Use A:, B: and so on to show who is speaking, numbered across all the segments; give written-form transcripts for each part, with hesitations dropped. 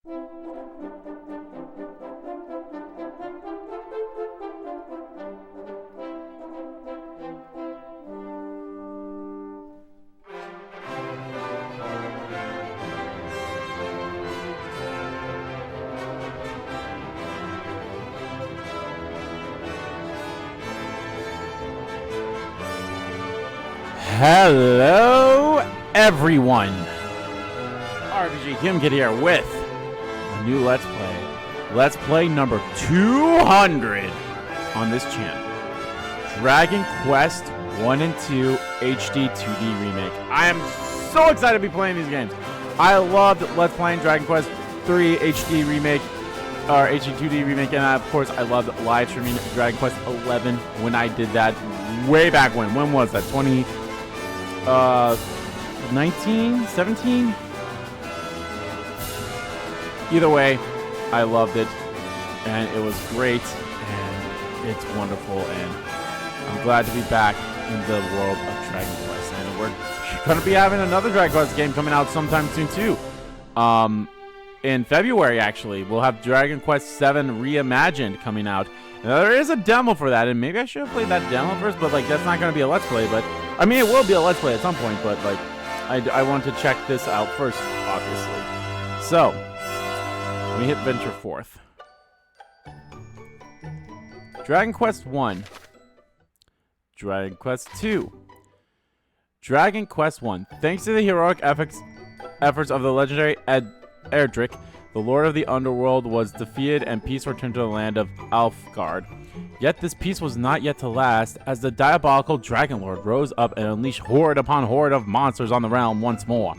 A: Hello, everyone. RPG Kimkid here with a new Let's Play. Let's Play number 200 on this channel. Dragon Quest 1 and 2 HD 2D Remake. I am so excited to be playing these games. I loved Let's Playing Dragon Quest 3 HD Remake, or HD 2D Remake, and of course I loved live streaming Dragon Quest 11 when I did that way back when. When was that? 19, 17? Either way, I loved it, and it was great, and it's wonderful, and I'm glad to be back in the world of Dragon Quest, and we're going to be having another Dragon Quest game coming out sometime soon, too. In February, actually, we'll have Dragon Quest 7 Reimagined coming out. Now, there is a demo for that, and maybe I should have played that demo first, but, like, that's not going to be a Let's Play, but I mean, it will be a Let's Play at some point, but, like, I want to check this out first, obviously. So, let me hit Venture Forth. Dragon Quest 1. Dragon Quest 2. Dragon Quest 1. Thanks to the heroic efforts of the legendary Erdrick, the Lord of the Underworld was defeated and peace returned to the land of Alfgard. Yet this peace was not yet to last, as the diabolical Dragonlord rose up and unleashed horde upon horde of monsters on the realm once more.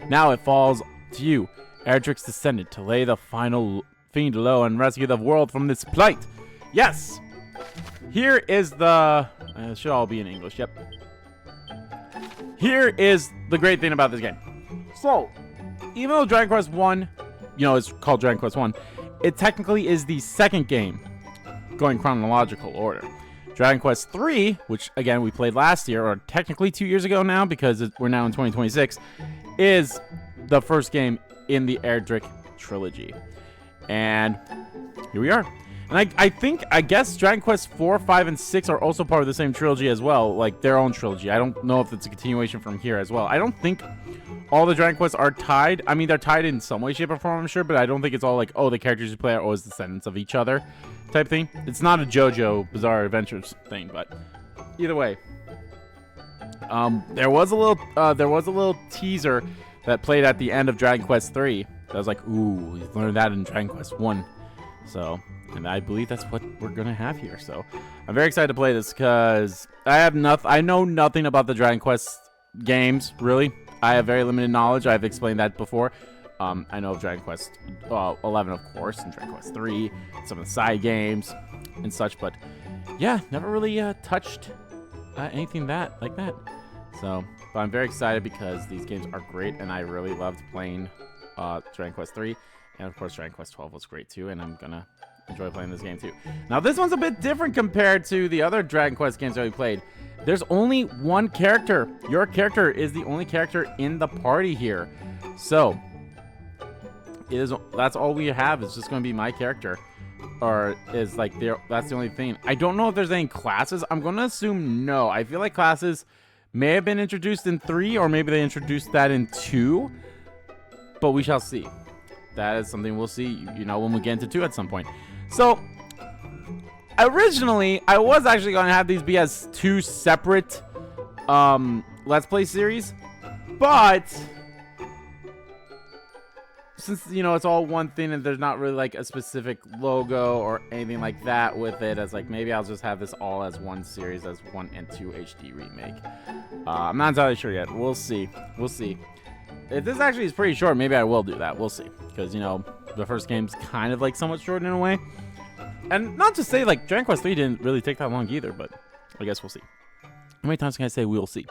A: Now it falls to you, Erdrick's descendant, to lay the final fiend low and rescue the world from this plight. Yes! Here is the... it should all be in English, yep. Here is the great thing about this game. So, even though Dragon Quest 1, you know, it's called Dragon Quest 1, it technically is the second game going chronological order. Dragon Quest 3, which again we played last year, or technically 2 years ago now because we're now in 2026, is the first game in the Erdrick trilogy. And here we are. And I guess Dragon Quest 4, 5, and 6 are also part of the same trilogy as well, like their own trilogy. I don't know if it's a continuation from here as well. I don't think all the Dragon Quests are tied. I mean, they're tied in some way, shape, or form, I'm sure, but I don't think it's all like, oh, the characters you play are always descendants of each other type thing. It's not a JoJo Bizarre Adventures thing, but either way. There was a little teaser that played at the end of Dragon Quest 3. That was like, ooh, you learned that in Dragon Quest 1. So, and I believe that's what we're gonna have here. So, I'm very excited to play this because I know nothing about the Dragon Quest games, really. I have very limited knowledge. I've explained that before. I know of Dragon Quest 11, of course, and Dragon Quest 3, some of the side games and such, but yeah, never really touched anything like that. So, but I'm very excited because these games are great, and I really loved playing Dragon Quest 3, and of course Dragon Quest 12 was great too, and I'm gonna enjoy playing this game too. Now, this one's a bit different compared to the other Dragon Quest games that we played. There's only one character. Your character is the only character in the party here. So, that's all we have. Is just going to be my character. Or is like that's the only thing. I don't know if there's any classes. I'm going to assume no. I feel like classes may have been introduced in 3, or maybe they introduced that in 2. But we shall see. That is something we'll see, you know, when we get into 2 at some point. So, originally, I was actually going to have these be as 2 separate Let's Play series, but since, you know, it's all one thing and there's not really like a specific logo or anything like that with it, as like maybe I'll just have this all as one series, as 1 and 2 HD Remake. I'm not entirely sure yet. We'll see. If this actually is pretty short, maybe I will do that. We'll see, because, you know, the first game's kind of like somewhat short in a way. And not to say, like, Dragon Quest 3 didn't really take that long either, but I guess we'll see. How many times can I say we'll see?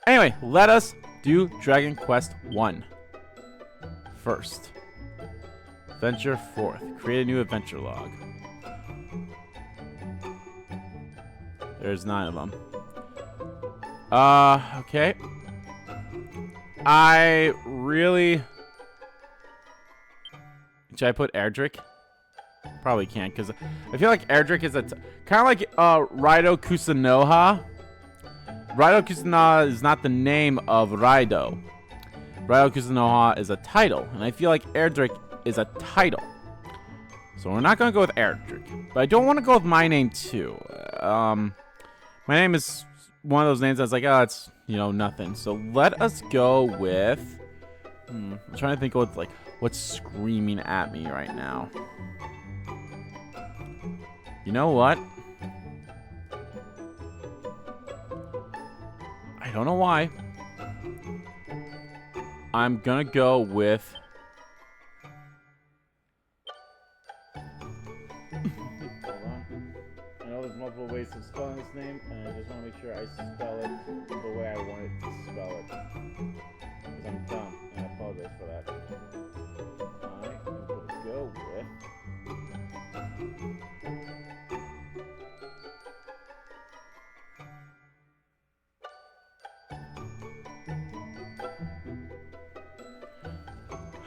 A: Anyway, let us do Dragon Quest 1 first. Venture Forth. Create a new adventure log. There's 9 of them. Okay. I really Should I put Erdrick? Probably can't, because I feel like Erdrick is kind of like Raido Kusunoha. Raido Kusunoha is not the name of Raido. Raido Kusunoha is a title, and I feel like Erdrick is a title. So we're not going to go with Erdrick. But I don't want to go with my name, too. My name is one of those names that's like, oh, it's, you know, nothing. So let us go with... I'm trying to think of what's screaming at me right now. You know what? I don't know why. I'm gonna go with... Hold on. I know there's multiple ways of spelling this name, and I just want to make sure I spell it the way I want it to spell it. Because I'm dumb, and I apologize for that. I am going to go with...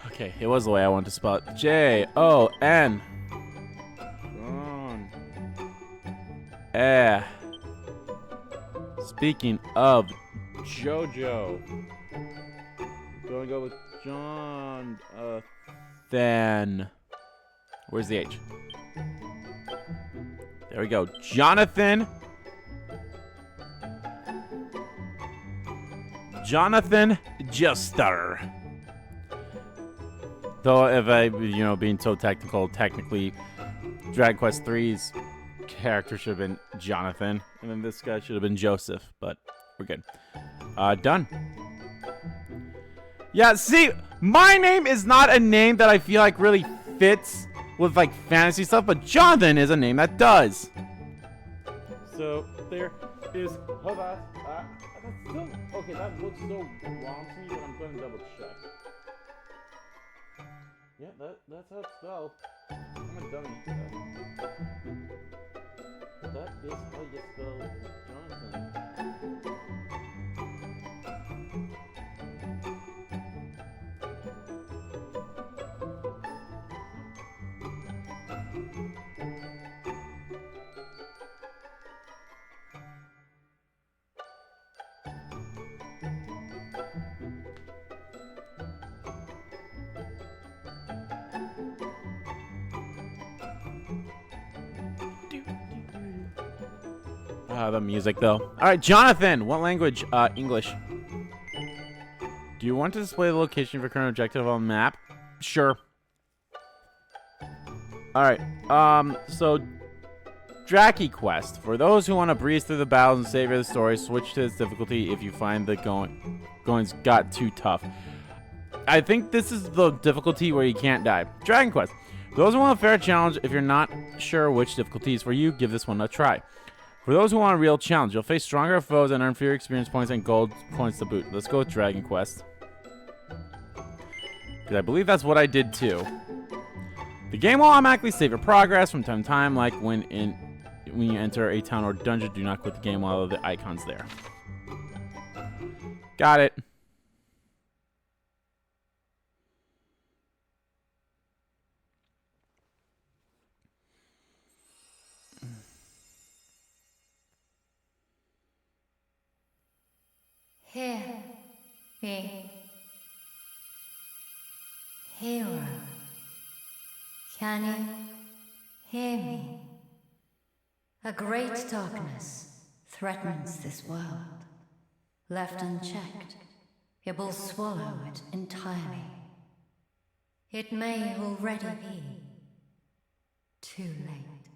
A: Okay, it was the way I wanted to spell it. Jon. Speaking of JoJo, I'm gonna go with John. Then, where's the H? There we go. Jonathan Juster. Though, if I, being so technical, technically, Dragon Quest 3's character should have been Jonathan, and then this guy should have been Joseph, but we're good. Done. Yeah, see, my name is not a name that I feel like really fits with, like, fantasy stuff, but Jonathan is a name that does. So, there is, hold on, that's still, okay, that looks so wrong to me, but I'm going to double check. Yeah, that's how it's spelled. I'm a dummy, though. That is how you spell Jonathan. The music, though. All right, Jonathan. What language? English. Do you want to display the location of your current objective on the map? Sure. All right. So, Draki Quest. For those who want to breeze through the battles and savor the story, switch to its difficulty if you find the goings got too tough. I think this is the difficulty where you can't die. Dragon Quest. For those who want a fair challenge, if you're not sure which difficulty is for you, give this one a try. For those who want a real challenge, you'll face stronger foes and earn fewer experience points and gold points to boot. Let's go with Dragon Quest. Because I believe that's what I did too. The game will automatically save your progress from time to time, like when you enter a town or dungeon. Do not quit the game while the icon's there. Got it.
B: Hear me, hero. Can you hear me? A great darkness threatens this world. Left unchecked, it will swallow it entirely. It may already be too late.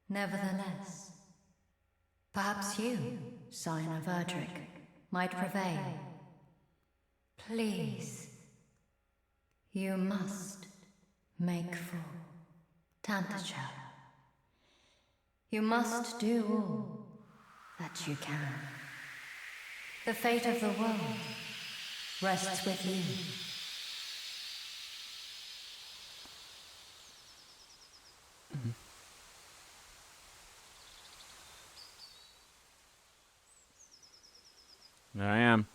B: Nevertheless, perhaps you, Scion of Erdrick, might prevail. Please, you must make for Tantacha. You must do all that you can. The fate of the world rests with you.
A: There I am.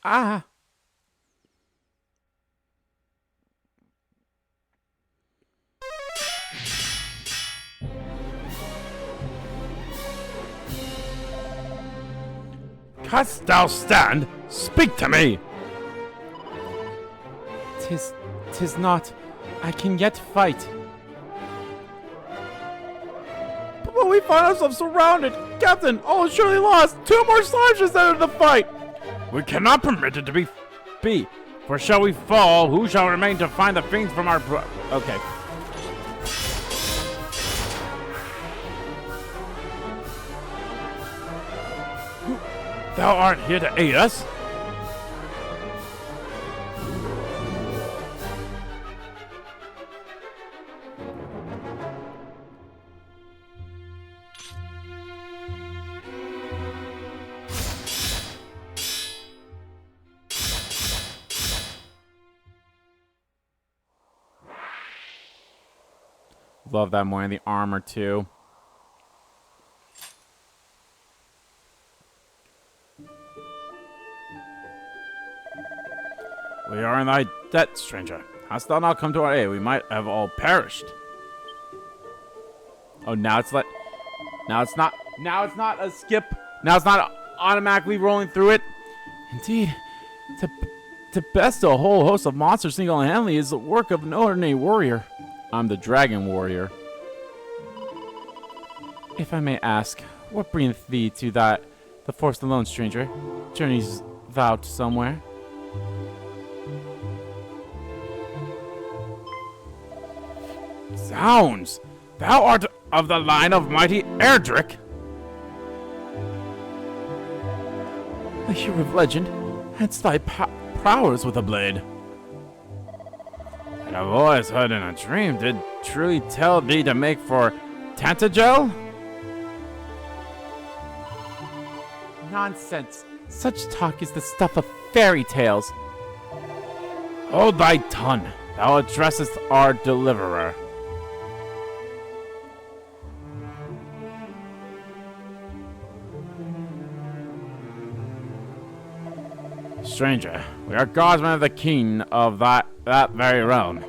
A: Ah!
C: Canst thou stand? Speak to me!
A: Tis not. I can yet fight. But we find ourselves surrounded. Captain, all is surely lost. 2 more slaves just entered the fight.
C: We cannot permit it to be. For shall we fall, who shall remain to find the fiends from our
A: Okay.
C: Thou art here to aid us?
A: Love that more in the armor too.
C: We are in thy debt, stranger. Hast thou not come to our aid, we might have all perished.
A: Oh, now it's like, now it's not a skip. Now it's not automatically rolling through it. Indeed, to best a whole host of monsters single-handedly is the work of an ordinary warrior. I'm the dragon warrior. If I may ask, what bringeth thee to the forest alone, stranger? Journeys thou to somewhere?
C: Zounds! Thou art of the line of mighty Erdrick?
A: A hero of legend, hadst thy prowess with a blade.
C: And a voice heard in a dream did truly tell thee to make for Tantagel?
A: Nonsense. Such talk is the stuff of fairy tales.
C: Hold thy tongue. Thou addressest our deliverer. Stranger, we are guardsmen of the king of that very realm.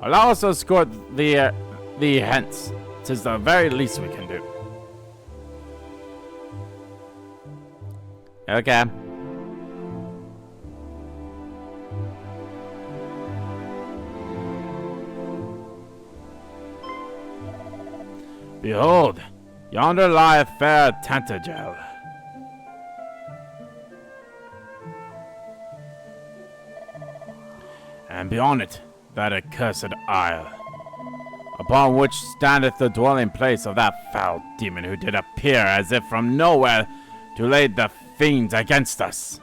C: Allow us to escort thee hence. 'Tis the very least we can do.
A: Okay.
C: Behold, yonder lieth fair Tantagel. And beyond it, that accursed isle, upon which standeth the dwelling place of that foul demon who did appear as if from nowhere to lead the fiends against us.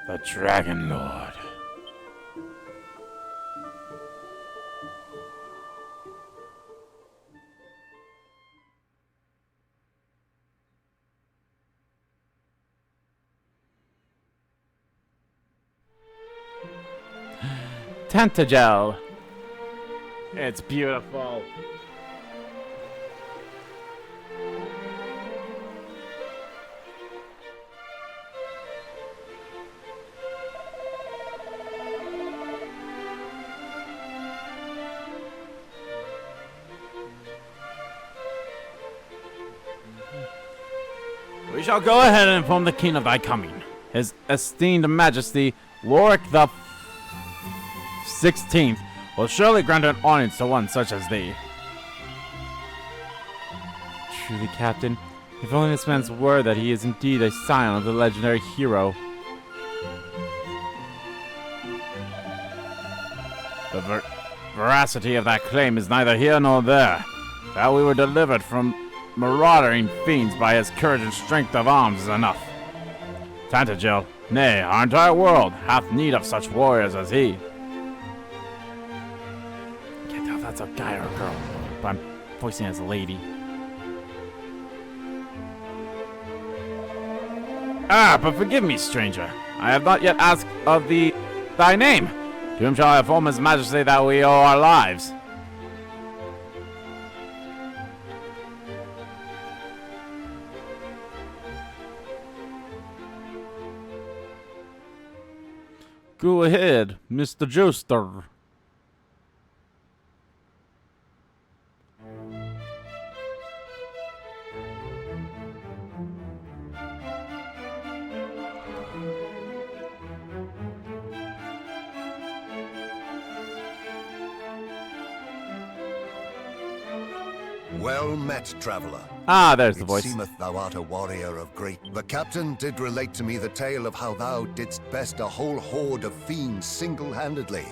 C: The Dragonlord.
A: Tantagel. It's beautiful.
C: We shall go ahead and inform the king of thy coming. His esteemed majesty, Lorik the 16th, will surely grant an audience to one such as thee.
A: Truly, Captain, if only this man's word that he is indeed a scion of the legendary hero.
C: The veracity of that claim is neither here nor there. That we were delivered from marauding fiends by his courage and strength of arms is enough. Tantagel, nay, our entire world hath need of such warriors as he.
A: Can't tell if that's a guy or a girl, but I'm voicing it as a lady.
C: Ah, but forgive me, stranger. I have not yet asked of thee thy name. To whom shall I inform his majesty that we owe our lives?
A: Go ahead, Mr. Joester.
D: Well met, traveler.
A: Ah, there's the
D: It
A: voice.
D: seemeth thou art a warrior of great. The captain did relate to me the tale of how thou didst best a whole horde of fiends single-handedly,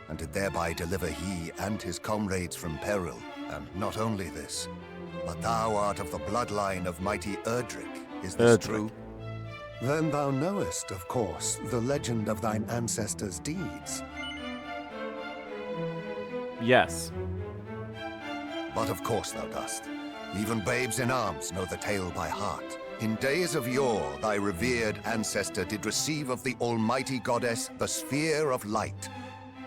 D: and did thereby deliver he and his comrades from peril. And not only this, but thou art of the bloodline of mighty Erdrick. Is this
A: Erdrick.
D: true? Then thou knowest, of course, the legend of thine ancestors' deeds.
A: Yes.
D: But of course thou dost. Even babes in arms know the tale by heart. In days of yore, thy revered ancestor did receive of the almighty goddess the sphere of light,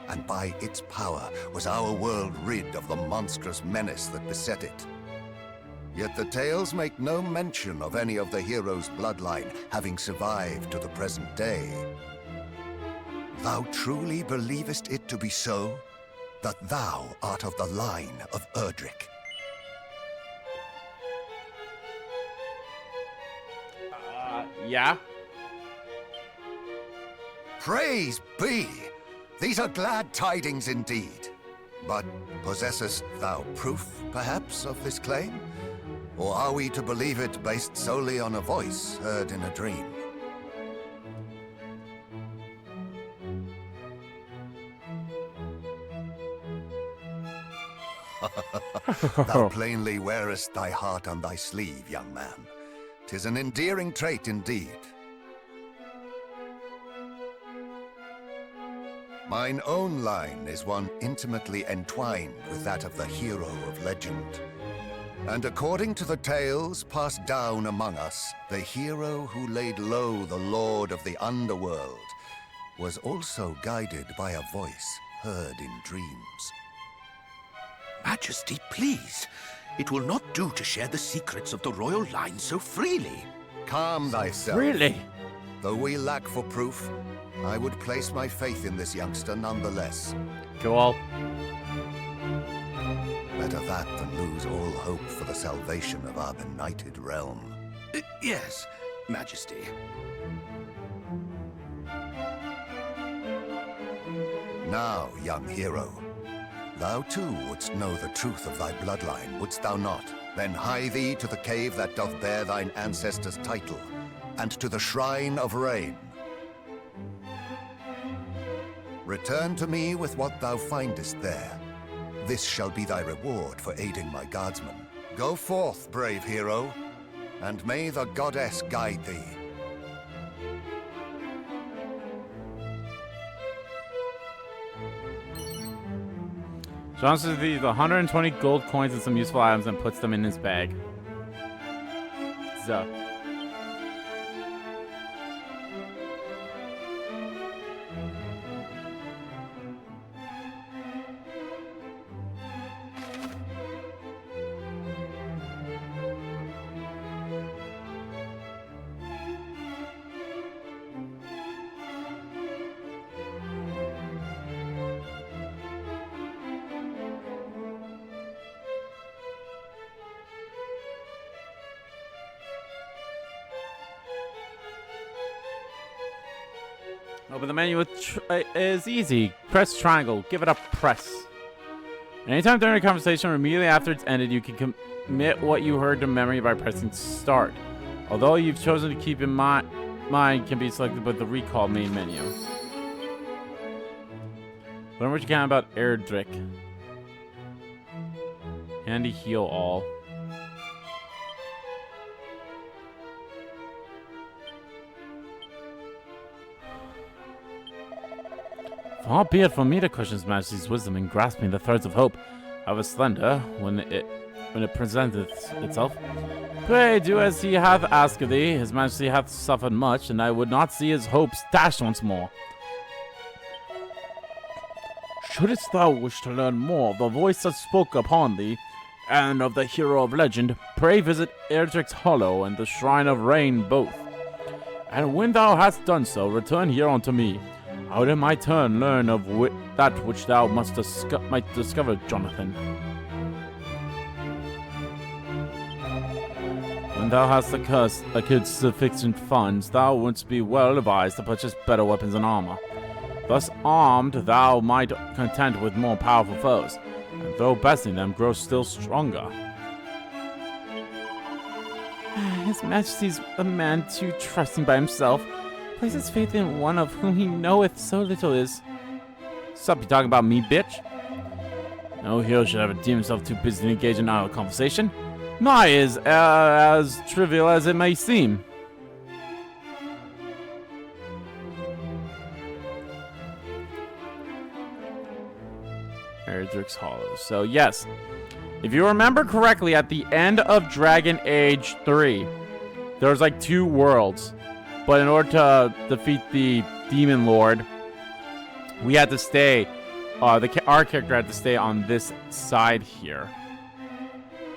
D: and by its power was our world rid of the monstrous menace that beset it. Yet the tales make no mention of any of the hero's bloodline having survived to the present day. Thou truly believest it to be so? That thou art of the line of Erdrick?
A: Yeah?
D: Praise be! These are glad tidings indeed. But possessest thou proof, perhaps, of this claim? Or are we to believe it based solely on a voice heard in a dream? Thou plainly wearest thy heart on thy sleeve, young man. 'Tis an endearing trait indeed. Mine own line is one intimately entwined with that of the hero of legend. And according to the tales passed down among us, the hero who laid low the lord of the underworld was also guided by a voice heard in dreams.
E: Majesty, please. It will not do to share the secrets of the royal line so freely.
D: Calm thyself.
A: Really?
D: Though we lack for proof, I would place my faith in this youngster nonetheless.
A: Go all.
D: Better that than lose all hope for the salvation of our benighted realm.
E: Yes, Majesty.
D: Now, young hero, thou too wouldst know the truth of thy bloodline, wouldst thou not? Then hie thee to the cave that doth bear thine ancestors' title, and to the Shrine of Rain. Return to me with what thou findest there. This shall be thy reward for aiding my guardsmen. Go forth, brave hero, and may the goddess guide thee.
A: John says the 120 gold coins and some useful items and puts them in his bag. So. Open the menu is easy. Press triangle. Give it a press. Anytime during a conversation or immediately after it's ended, you can commit what you heard to memory by pressing start. Although you've chosen to keep in mind can be selected by the recall main menu. Learn what you can about Erdrick. Handy heal all. Far be it from me to question His Majesty's wisdom in grasping the threads of hope, however slender, when it presenteth itself. Pray do as he hath asked of thee. His Majesty hath suffered much, and I would not see his hopes dashed once more. Shouldst thou wish to learn more of the voice that spoke upon thee, and of the hero of legend, pray visit Erdrick's Hollow and the Shrine of Rain both. And when thou hast done so, return here unto me.
C: I would in my turn learn of that which thou might discover, Jonathan. When thou hast acquired sufficient funds, thou wouldst be well advised to purchase better weapons and armor. Thus armed, thou might contend with more powerful foes, and though besting them, grow still stronger.
A: His Majesty's a man too trusting by himself. Places faith in one of whom he knoweth so little is.
C: Sup, you talking about me, bitch? No hero should ever deem himself too busy to engage in idle conversation. Nigh is as trivial as it may seem.
A: Erdrick's Hollow. So yes, if you remember correctly, at the end of Dragon Age 3, there was like 2 worlds. But in order to defeat the Demon Lord, we had to stay, our character had to stay on this side here.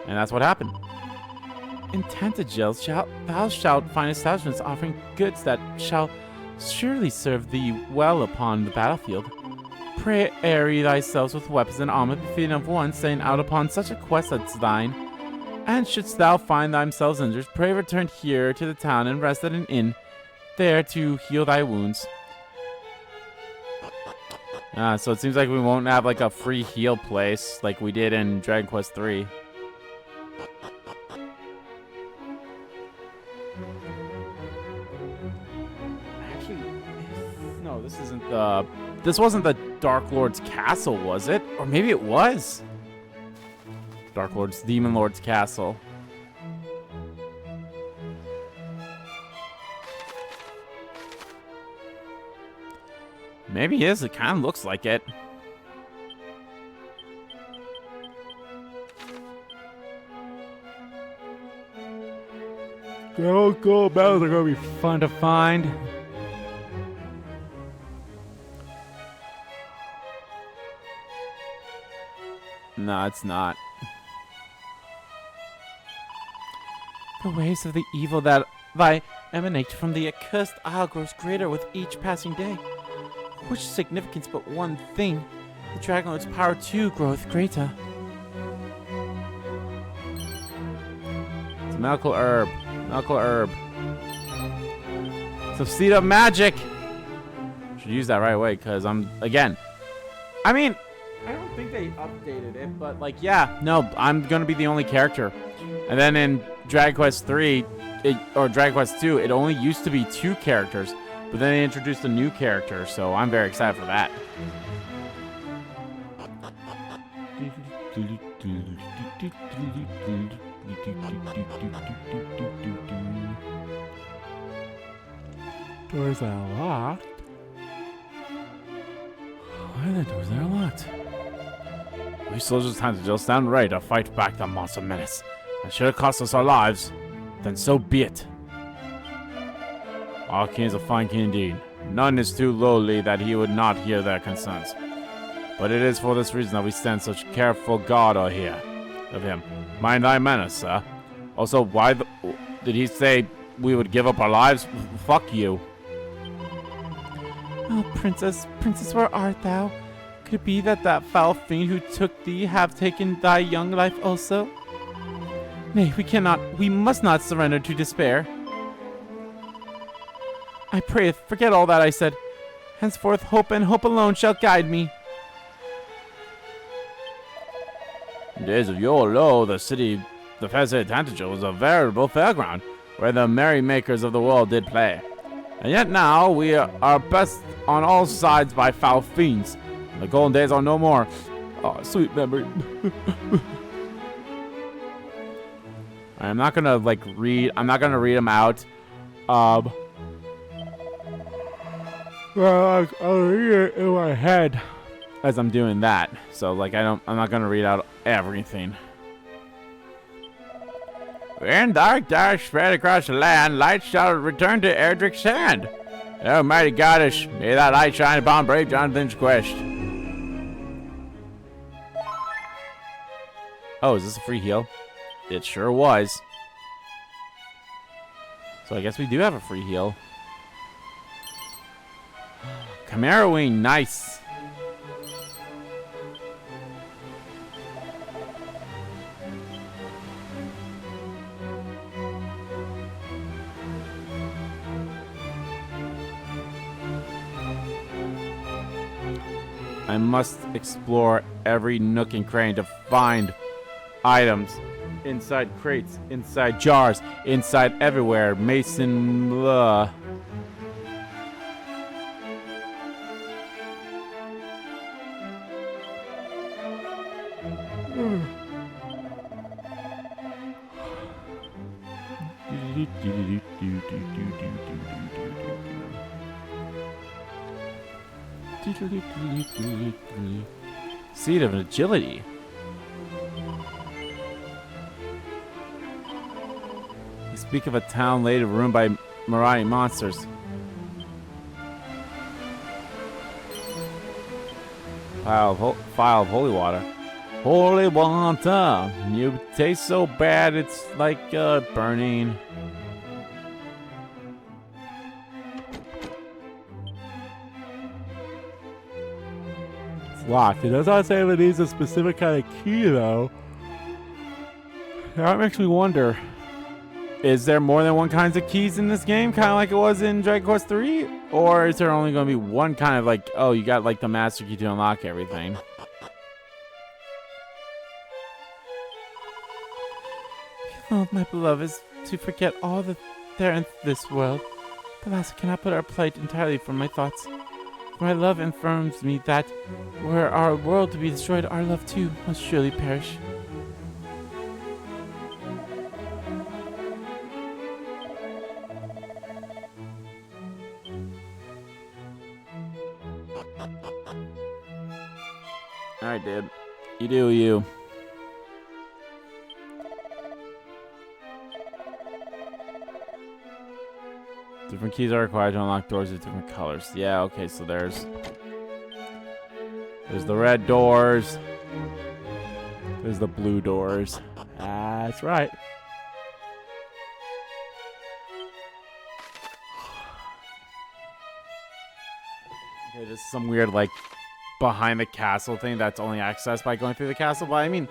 A: And that's what happened. In Tantagel thou shalt find establishments offering goods that shall surely serve thee well upon the battlefield. Pray array thyself with weapons and armor befitting of one setting out upon such a quest as thine. And shouldst thou find thyself injured, pray return here to the town and rest at an inn, there to heal thy wounds. So it seems like we won't have like a free heal place like we did in Dragon Quest 3. Actually, no, this isn't the... This wasn't the Dark Lord's castle, was it? Or maybe it was. Dark Lord's Demon Lord's castle. Maybe it is. It kind of looks like it. Gold bells are gonna be fun to find. No, it's not. The waves of the evil that emanate from the accursed isle grows greater with each passing day. Which significance but one thing, the Dragonlord's power too groweth greater. It's a medical herb. Medical herb. It's a seed of magic. Should use that right away, because again. I mean, I don't think they updated it, but like, yeah, no, I'm gonna be the only character. And then in Dragon Quest 3, or Dragon Quest 2, it only used to be 2 characters, but then they introduced a new character, so I'm very excited for that. Doors are locked. Why are the doors that are locked? We soldiers had to just stand ready to fight back the monster menace. And should it cost us our lives, then so be it. Our king is a fine king indeed. None is too lowly that he would not hear their concerns. But it is for this reason that we stand such careful guard of him. Mind thy manners, sir. Also, why did he say we would give up our lives? Fuck you. Oh, princess, where art thou? Could it be that foul fiend who took thee have taken thy young life also? Nay, we must not surrender to despair. I pray, forget all that I said. Henceforth, hope and hope alone shall guide me. In days of yore, the fair city of Tantagel was a veritable fairground, where the merrymakers of the world did play. And yet now, we are best on all sides by foul fiends. The golden days are no more. Oh, sweet memory. I'm not gonna read them out. I'll read it in my head as I'm doing that. So I'm not gonna read out everything. When dark spread across the land, light shall return to Erdrick's hand. Oh, mighty goddess, may that light shine upon brave Jonathan's quest. Oh, is this a free heal? It sure was. So I guess we do have a free heal. Chimera Wing, nice. I must explore every nook and cranny to find items inside crates, inside jars, inside everywhere. Mason, blah. Seed of agility. You speak of a town later ruined by marauding monsters. File of holy water. Holy water. You taste so bad it's like burning. Locked. It does not say if it needs a specific kind of key, though. That makes me wonder. Is there more than one kinds of keys in this game? Kind of like it was in Dragon Quest 3? Or is there only going to be one kind of like, oh, you got like the master key to unlock everything? Oh, my beloved, is to forget all that there in this world. Alas, I cannot put our plight entirely from my thoughts. For my love informs me that, were our world to be destroyed, our love too must surely perish. Alright, dude. You do you. Different keys are required to unlock doors of different colors. Yeah, okay, so there's the red doors. There's the blue doors. That's right. Okay, this is some weird, like, behind the castle thing that's only accessed by going through the castle, but I mean...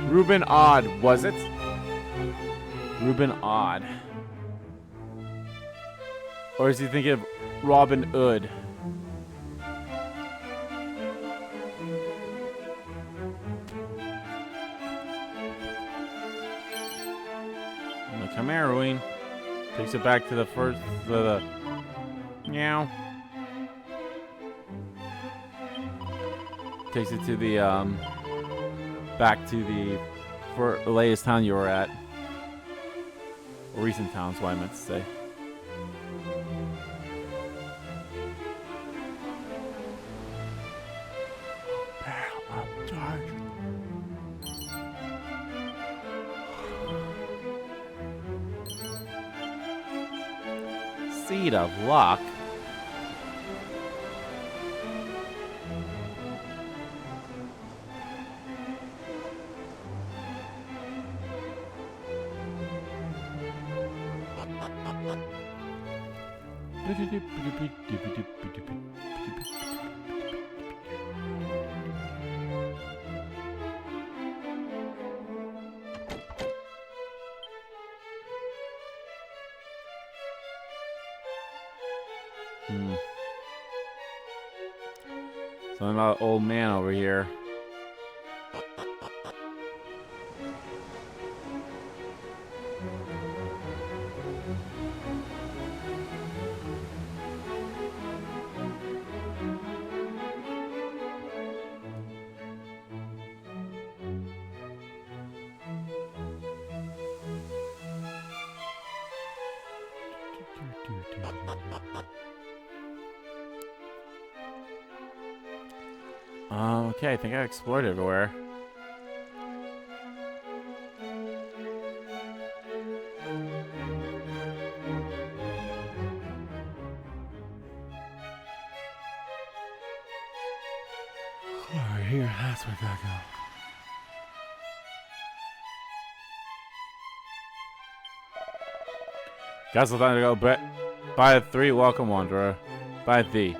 A: Reuben Odd, was it? Reuben Odd. Or is he thinking of Robin Hood? And the Chimera Wing takes it back to the first, the meow. Takes it to the, back to the latest town you were at. Or recent town is what I meant to say. Barrel of charge. Seed of luck. Something about an old man over here. Okay, I think I explored everywhere. here. That's where I gotta go. Guess I'll time to go by 3. Welcome, wanderer. By thee.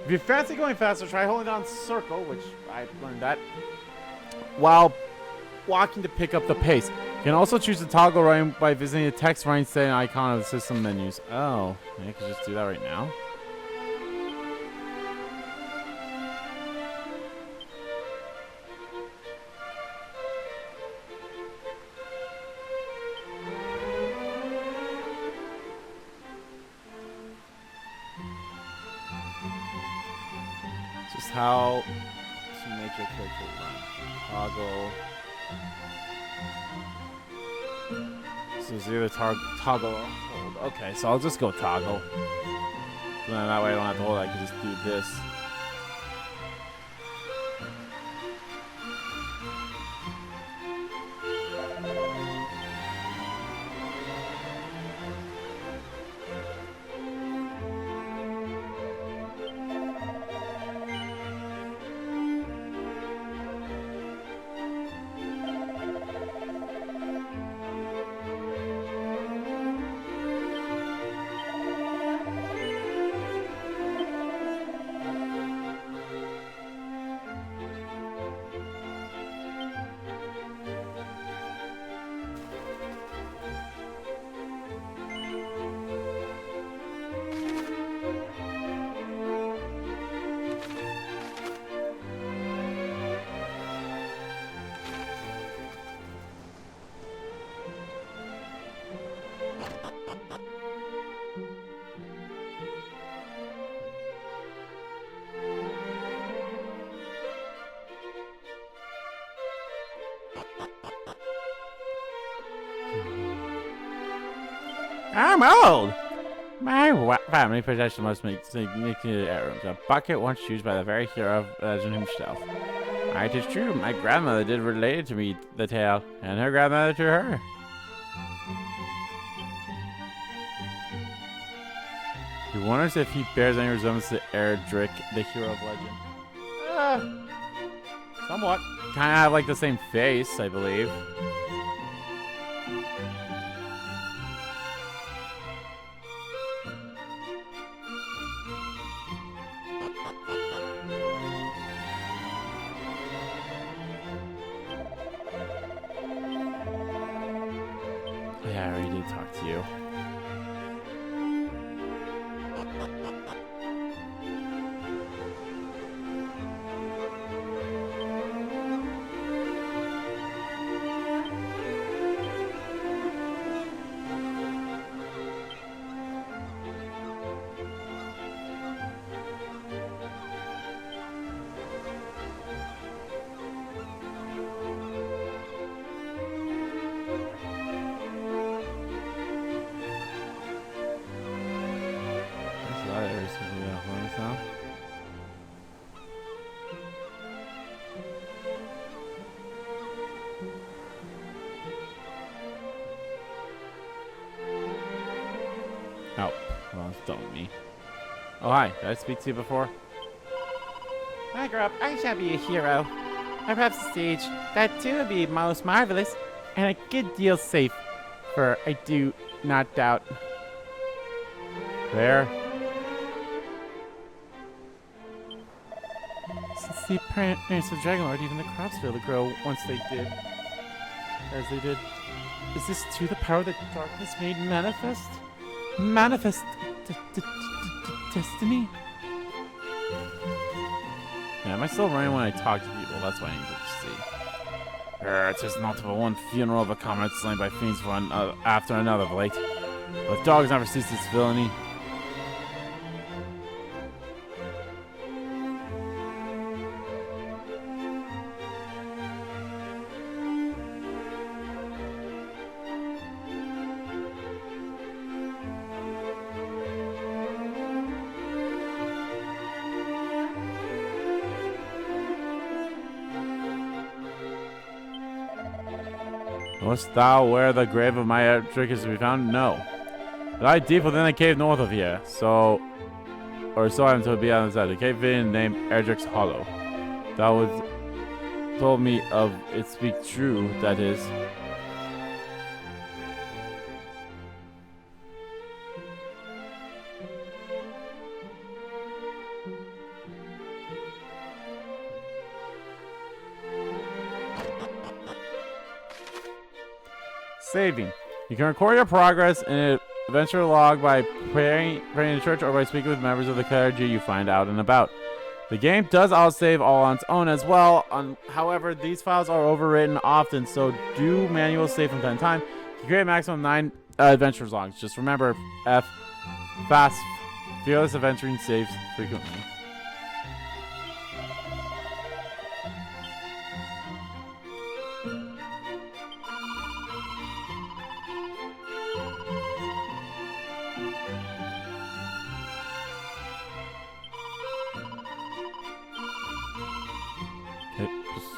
A: If you fancy going faster, try holding down circle, which I learned that, while walking to pick up the pace. You can also choose to toggle running by visiting the text running setting icon of the system menus. Oh, I could just do that right now. Just how to make your character run. Toggle. So it's either toggle or hold. Okay, so I'll just go toggle. So then that way I don't have to hold it, I can just do this. I'm old! My family possession must make significant errors. A bucket once used by the very hero of legend himself. It is true, my grandmother did relate to me the tale, and her grandmother to her. He wonders if he bears any resemblance to Erdrick, the hero of legend. Somewhat. Kind of have like the same face, I believe. Yeah, I already did talk to you. Oh, well, it's done with me. Oh, hi. Did I speak to you before? When I grow up, I shall be a hero. Or perhaps a sage. That too would be most marvelous. And a good deal safe. For I do not doubt. There. Since the appearance of Dragonlord, even the crops fail to grow once they did. As they did. Is this too the power that darkness made manifest? Manifest destiny? Yeah, am I still running when I talk to people? That's what I need to see. It's just not for one funeral of a comrade slain by fiends one after another of late. But dogs never cease this villainy.
C: Knowest thou where the grave of my Erdrick is to be found? No. It lie deep within a cave north of here, so I am to be on the side. A cave named Erdrick's Hollow. Thou was told me of it speak true, that is. Saving. You can record your progress in an adventure log by praying in church or by speaking with members of the clergy you find out and about. The game does autosave all on its own as well. However, these files are overwritten often, so do manual save from time to time. You can create a maximum of 9 adventures logs. Just remember, fast, fearless adventuring saves frequently.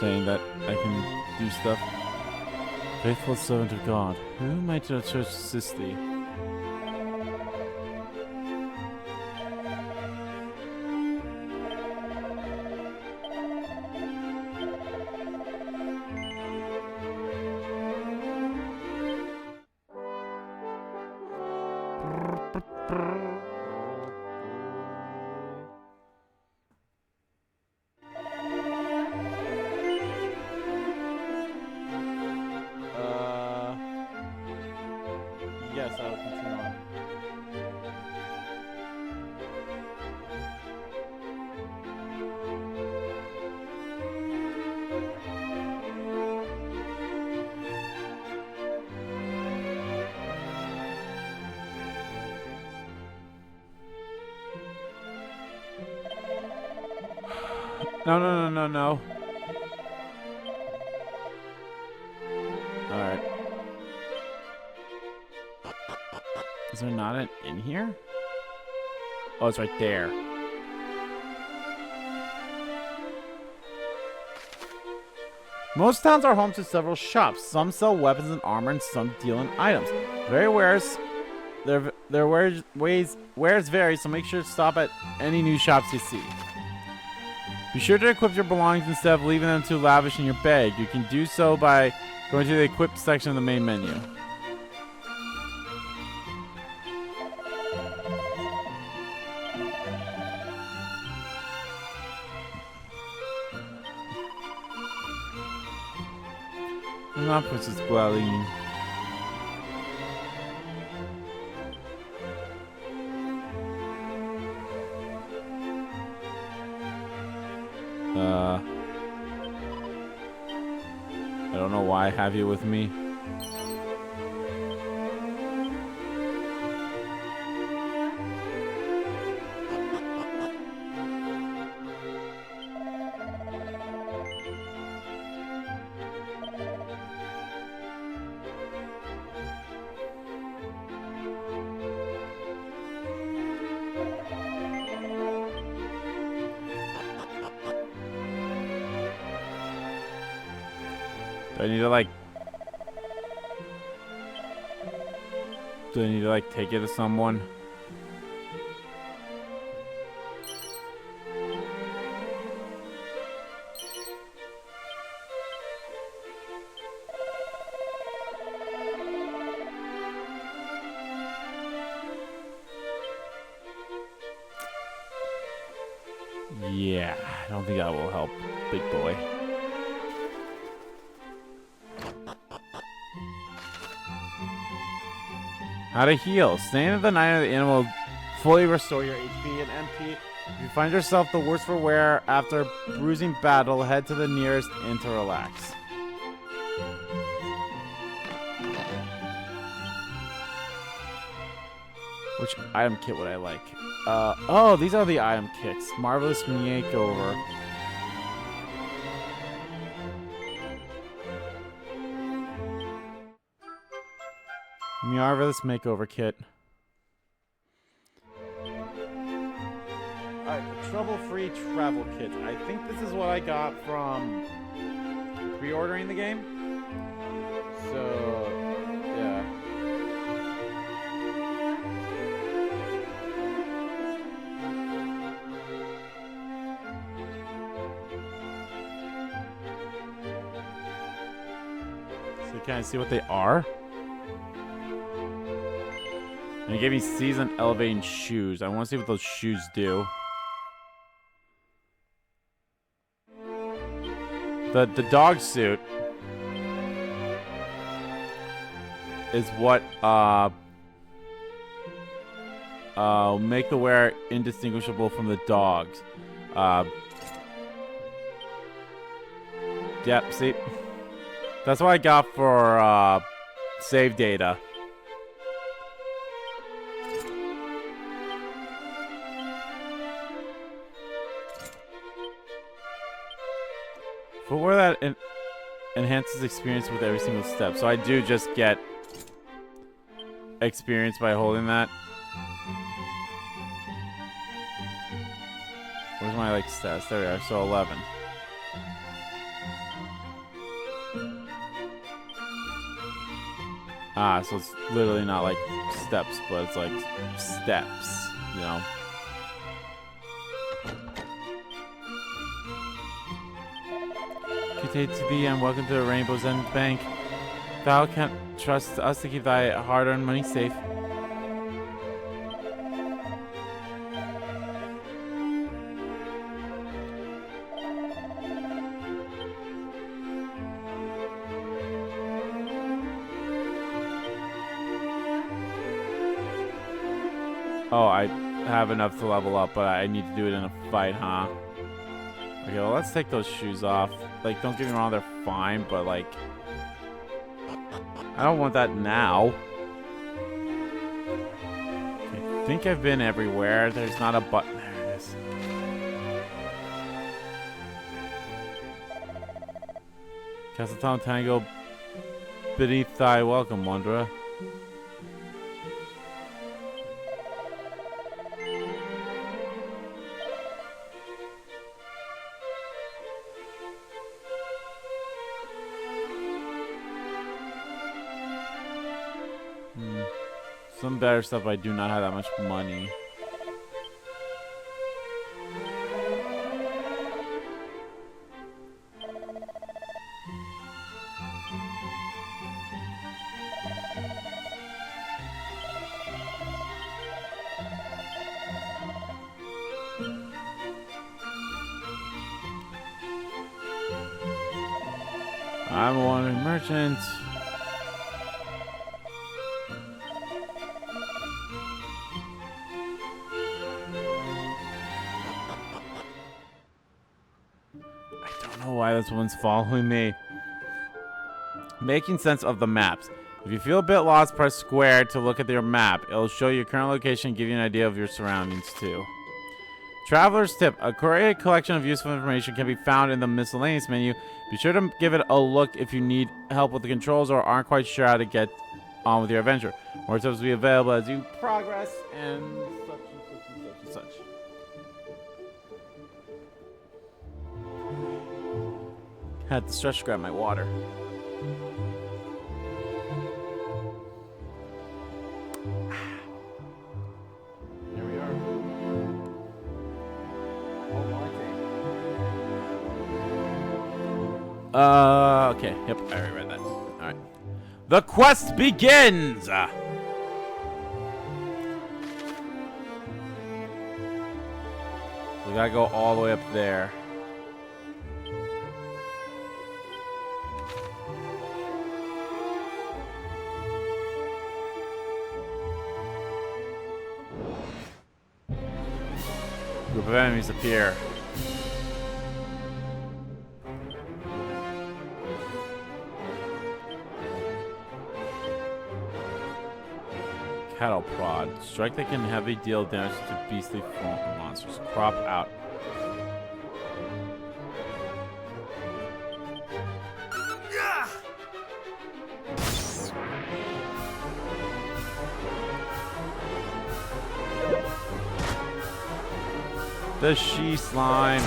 C: Saying that I can do stuff. Faithful servant of God, who might the church assist thee? Yes, I will continue on. No. Alright. Is there not an in here? Oh, it's right there. Most towns are home to several shops. Some sell weapons and armor, and some deal in items. Their wares vary, so make sure to stop at any new shops you see. Be sure to equip your belongings instead of leaving them too lavish in your bag. You can do so by going to the equip section of the main menu. Not Princess Dwelling. I don't know why I have you with me. Do I need to like take it to someone? Yeah, I don't think that will help, big boy. How to heal. Staying at the night of the animal will fully restore your HP and MP. If you find yourself the worse for wear after a bruising battle, head to the nearest inn to relax. Which item kit would I like? Oh, these are the item kits. Marvelous Makeover. Marvelous Makeover Kit. Alright, the Trouble-Free Travel Kit. I think this is what I got from pre-ordering the game.
A: So, yeah. So can I see what they are? And it gave me season elevating shoes. I want to see what those shoes do. The dog suit is what make the wearer indistinguishable from the dogs. Yep, see? That's what I got for save data. Footwear that enhances experience with every single step. So I do just get experience by holding that. Where's my like stats? There we are. So 11. Ah, so it's literally not like steps, but it's like steps, you know. Good day to thee, and welcome to the Rainbow's End Bank. Thou canst trust us to keep thy hard-earned money safe. Oh, I have enough to level up, but I need to do it in a fight, huh? Okay, well, let's take those shoes off. Like, don't get me wrong, they're fine, but, like, I don't want that now. I think I've been everywhere. There's not a button. There it is. Castletown Tango, beneath thy welcome, wanderer. Some better stuff. I do not have that much money. I'm a wandering merchant. Why this one's following me. Making sense of the maps. If you feel a bit lost, press square to look at your map. It'll show you your current location and give you an idea of your surroundings too. Traveler's tip. A curated collection of useful information can be found in the miscellaneous menu. Be sure to give it a look if you need help with the controls or aren't quite sure how to get on with your adventure. More tips will be available as you progress and such and such and such and such. Had to stretch to grab my water. Here we are. Okay. Yep, I already read that. Alright. The quest begins! We gotta go all the way up there. Group of enemies appear. Cattle prod. Strike that can heavily deal damage to beastly form monsters. Crop out. The she slime.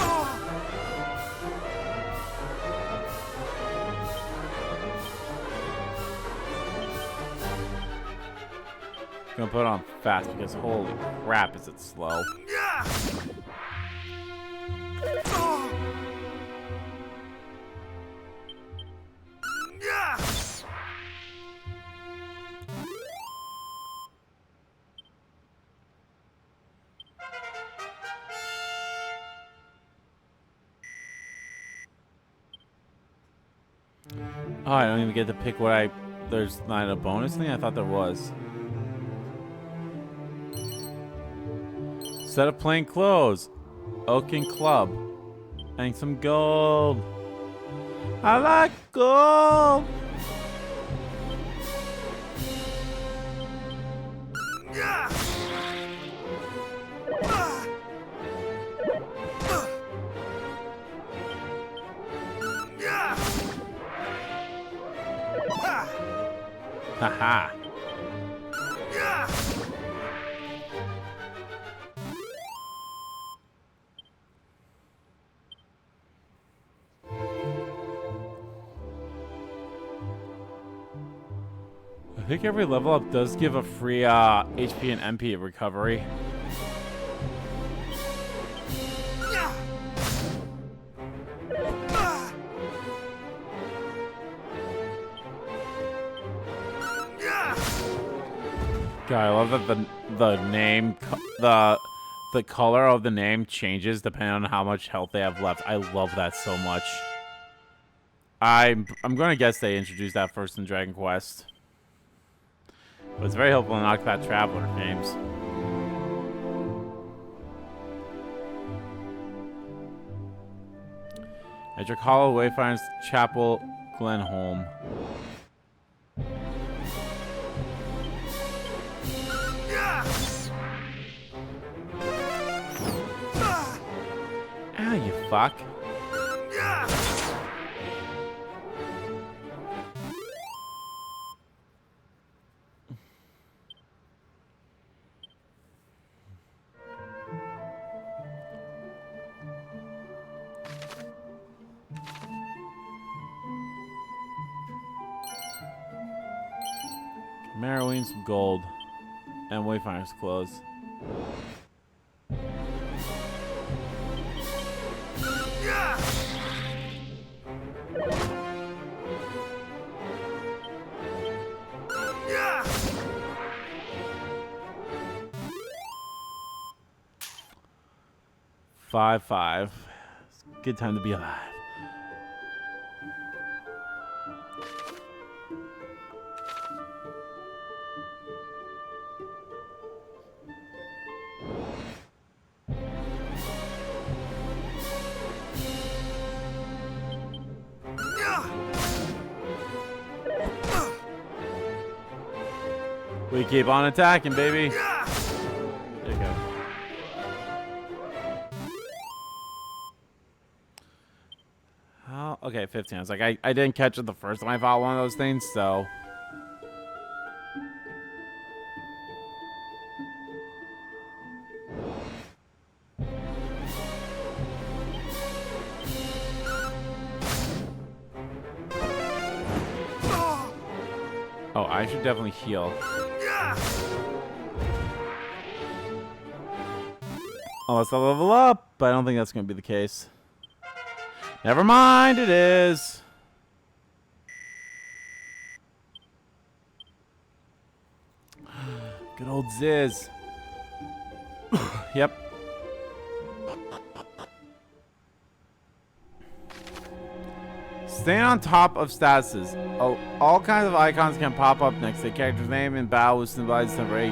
A: gonna put it on fast because holy crap, is it slow. Oh, I don't even get to pick what I... There's not a bonus thing? I thought there was. Set of plain clothes. Oaken club. And some gold. I like gold! Haha. I think every level up does give a free HP and MP recovery. God, I love that the name, the color of the name changes depending on how much health they have left. I love that so much. I'm gonna guess they introduced that first in Dragon Quest, but it's very helpful in Octopath Traveler games. Erdrick Hollow, Wayfire's Chapel, Glenholm. Ah, you fuck. Marrowing some gold and Wayfire's clothes. 5-5. It's a good time to be alive. We keep on attacking, baby. There you go. Oh, okay, 15. I was like, I didn't catch it the first time I fought one of those things, so. Oh, I should definitely heal. Unless I level up, but I don't think that's going to be the case. Never mind, it is. Good old Ziz. Yep. Staying on top of statuses. Oh, all kinds of icons can pop up next to the character's name and battle, which symbolize temporary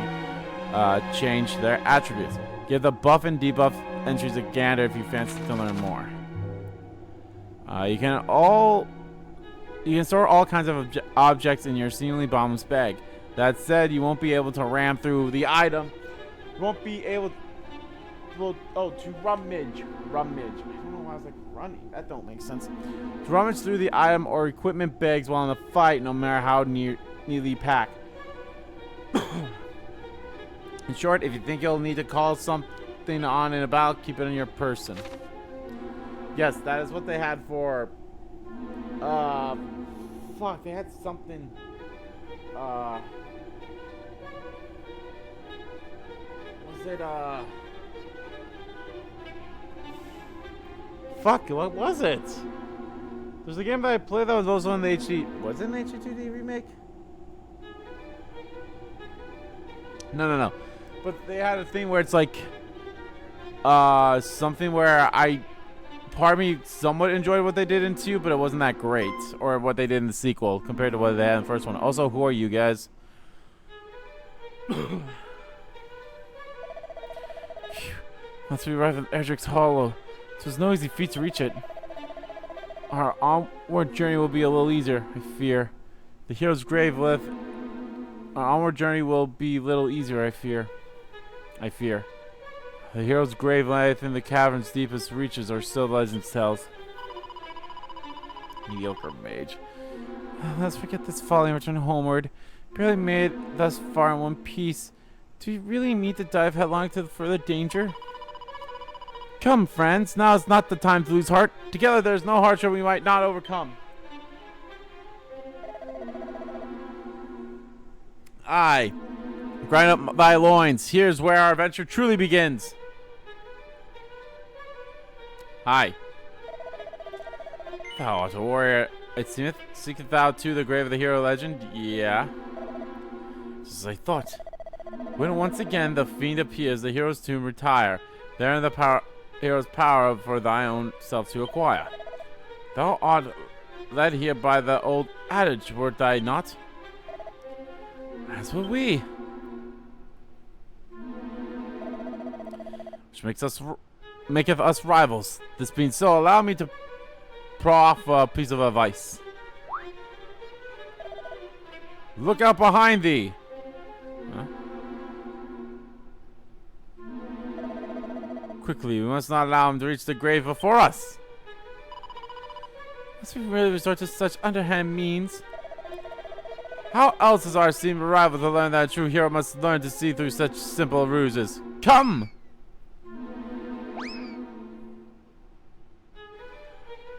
A: change to their attributes. Give the buff and debuff entries a gander if you fancy to learn more. You can store all kinds of objects in your seemingly bottomless bag. That said, you won't be able to ram through the item. You won't be able to rummage. I don't know why I was like running. That don't make sense. To rummage through the item or equipment bags while in the fight, no matter how neatly packed. In short, if you think you'll need to call something on and about, keep it in your person. Yes, that is what they had for... fuck, they had something... Was it, Fuck, what was it? There's a game that I played that was also in the HD... Was it an HD2D remake? No. But they had a thing where it's like... something where part of me somewhat enjoyed what they did in 2, but it wasn't that great. Or what they did in the sequel compared to what they had in the first one. Also, who are you guys? Once we arrive at Erdrick's Hollow, it was no easy feat to reach it. Our onward journey will be a little easier, I fear. The hero's grave left. Our onward journey will be a little easier, I fear. The hero's grave lieth in the cavern's deepest reaches, or still legend tells. Mediocre mage. Let's forget this folly and return homeward. Barely made thus far in one piece. Do we really need to dive headlong to further danger? Come, friends, now is not the time to lose heart. Together there is no hardship we might not overcome. Aye. Grind up thy loins. Here's where our adventure truly begins. Aye. Thou art a warrior, it seemeth. Seeketh thou to the grave of the hero legend? Yeah. Just as I thought. When once again the fiend appears, the hero's tomb retire. Therein the hero's power for thy own self to acquire. Thou art led here by the old adage, wert thou not? As would we. Which maketh us rivals. This being so, allow me to proffer a piece of advice. Look out behind thee. Huh? Quickly, we must not allow him to reach the grave before us. Must we really resort to such underhand means? How else is our esteemed rival to learn that a true hero must learn to see through such simple ruses? Come!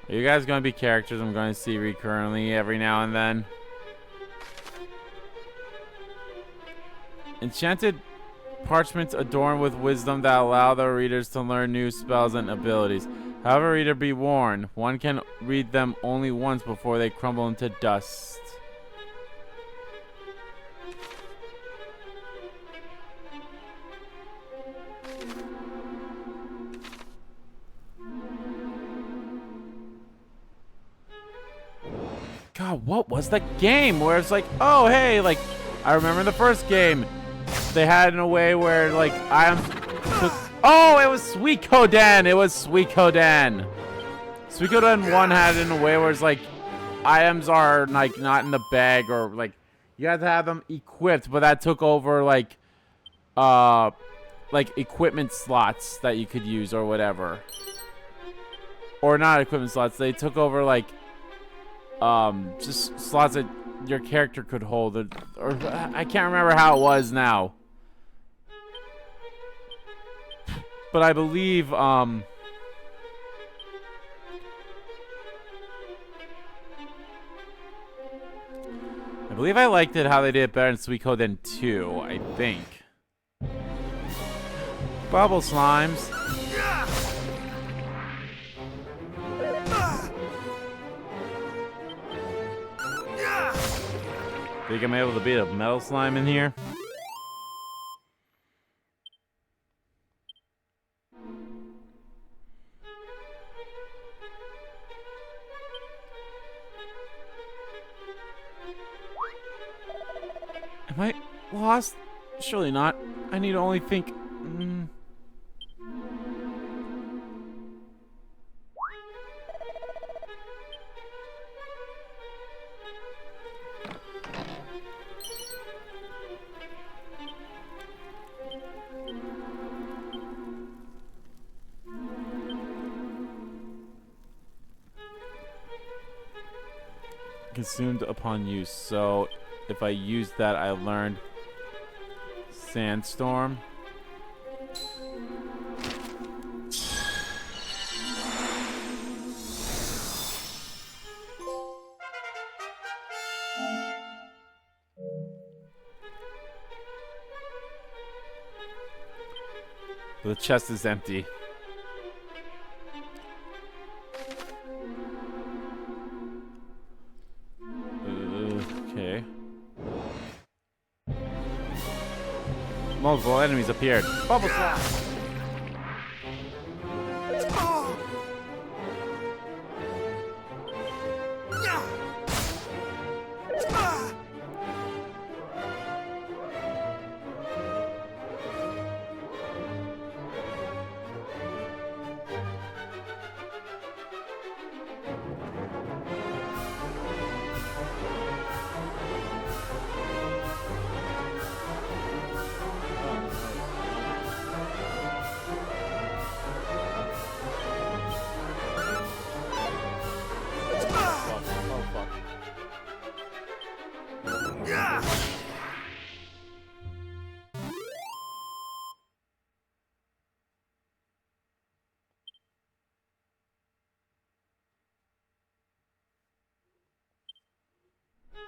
A: Are you guys going to be characters I'm going to see recurrently every now and then? Enchanted parchments adorned with wisdom that allow the readers to learn new spells and abilities. However, reader, be warned, one can read them only once before they crumble into dust. God, what was that game where it's like, oh, hey, like, I remember the first game, they had it in a way where, like, oh, it was Suikoden! It was Suikoden! Suikoden 1 had it in a way where it's like, items are, like, not in the bag, or, like, you had to have them equipped, but that took over, like, equipment slots that you could use, or whatever. Or not equipment slots, they took over, like, just slots that your character could hold, or I can't remember how it was now. But I believe, I believe I liked it how they did it better in Suikoden 2, I think. Bubble slimes. Think I'm able to beat a metal slime in here? Am I lost? Surely not. I need to only think. Consumed upon use. So if I use that, I learned Sandstorm. The chest is empty. Okay. Multiple enemies appeared. Bubble slap.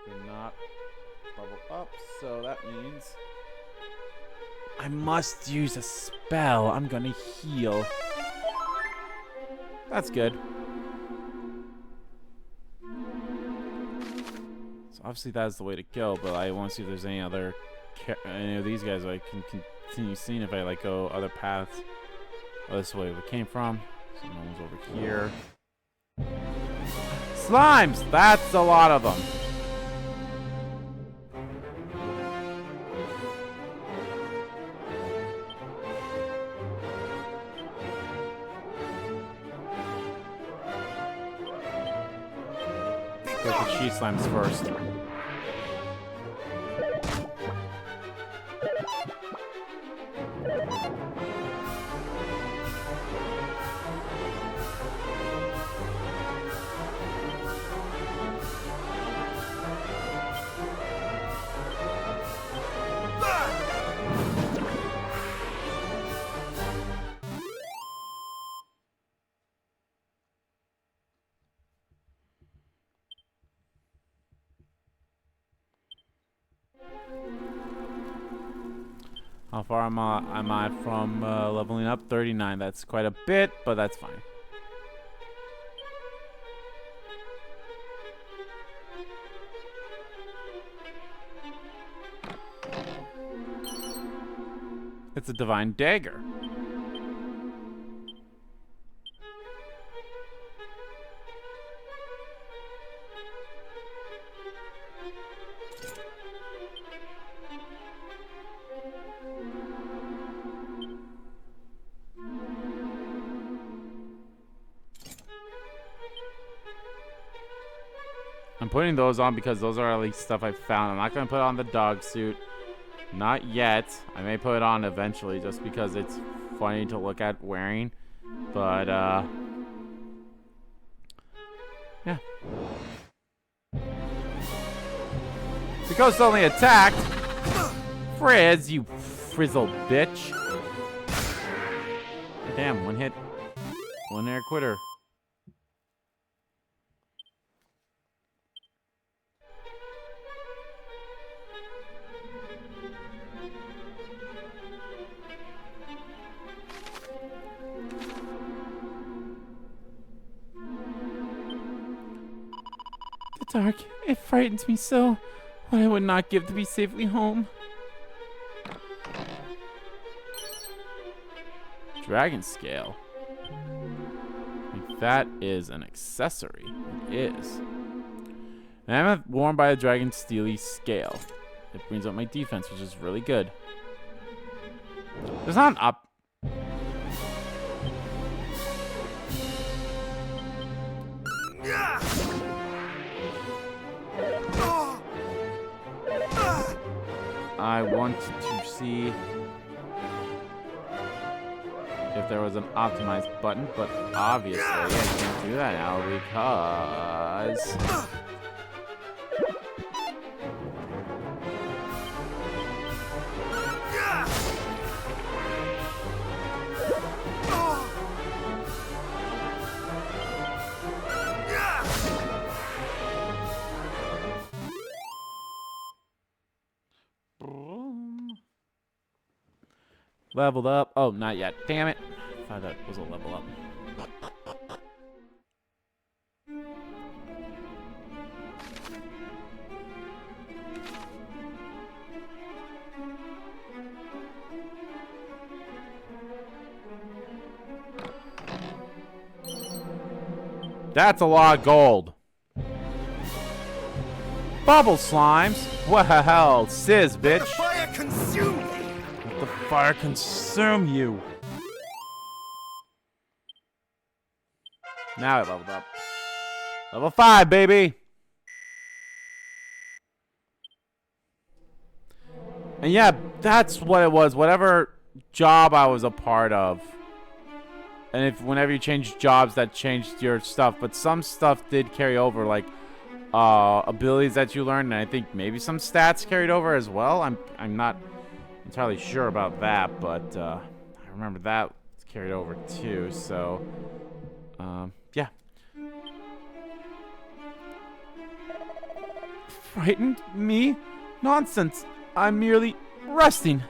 A: Did not bubble up, so that means I must use a spell. I'm gonna heal. That's good. So obviously that's the way to go, but I want to see if there's any other any of these guys I can continue seeing if I like go other paths. Oh, this is where we came from. So no one's over here. Slimes! That's a lot of them. Get the cheese slimes first. How far am I from leveling up? 39. That's quite a bit, but that's fine. It's a divine dagger. I'm putting those on because those are at least stuff I've found. I'm not going to put on the dog suit. Not yet. I may put it on eventually just because it's funny to look at wearing. But, yeah. The ghost only attacked. Frizz, you frizzle bitch. Damn, one hit. One air quitter. Dark. It frightens me so. What I would not give to be safely home. Dragon scale. That is an accessory. It is. And I'm worn by a dragon steely scale. It brings up my defense, which is really good. There's not an up. I want to see if there was an optimized button, but obviously I can't do that now because Leveled up. Oh, not yet. Damn it. I thought that was a level up. That's a lot of gold. Bubble slimes? Well, sizz, bitch.
E: The fire consume thee!
A: Let the fire consume you. Now I leveled up. Level 5, baby. And yeah, that's what it was. Whatever job I was a part of. And if whenever you changed jobs, that changed your stuff. But some stuff did carry over, like abilities that you learned, and I think maybe some stats carried over as well. I'm not entirely sure about that, but I remember that carried over too. So yeah. Frightened me? Nonsense. I'm merely resting.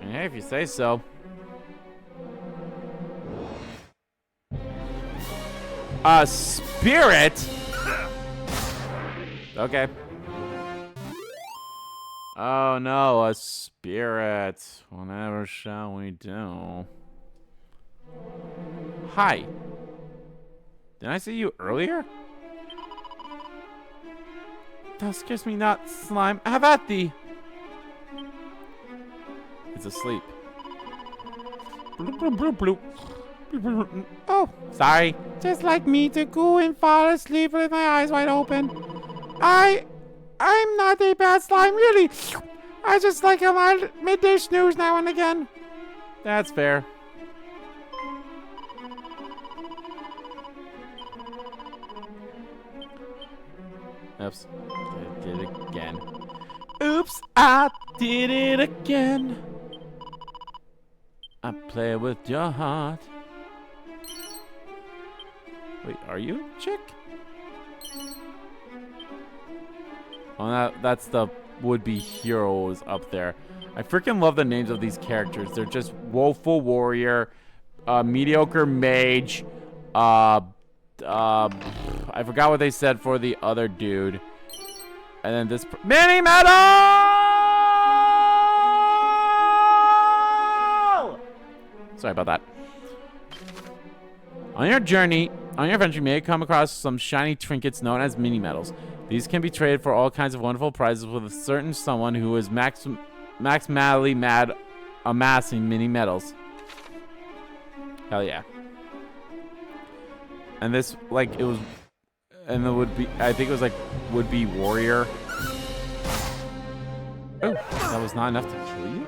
A: And hey, if you say so. A spirit? Okay. Oh no, a spirit. Whatever shall we do? Hi. Did I see you earlier? Thou scares me not, slime. Have at thee. It's asleep. Bloop, bloop, bloop, bloop. Oh, sorry. Just like me to go and fall asleep with my eyes wide open. I'm not a bad slime, really. I just like a mild midday snooze now and again. That's fair. Oops. I did it again. Oops, I did it again. I play with your heart. Wait, are you a chick? Oh, that's the would-be heroes up there. I freaking love the names of these characters. They're just woeful warrior, mediocre mage, I forgot what they said for the other dude. And then this mini metal! Sorry about that. On your adventure, you may come across some shiny trinkets known as mini metals. These can be traded for all kinds of wonderful prizes with a certain someone who is maximally mad amassing mini metals. Hell yeah. And this, like, it was, and it would be, I think it was like, would be warrior. Oh, that was not enough to kill you?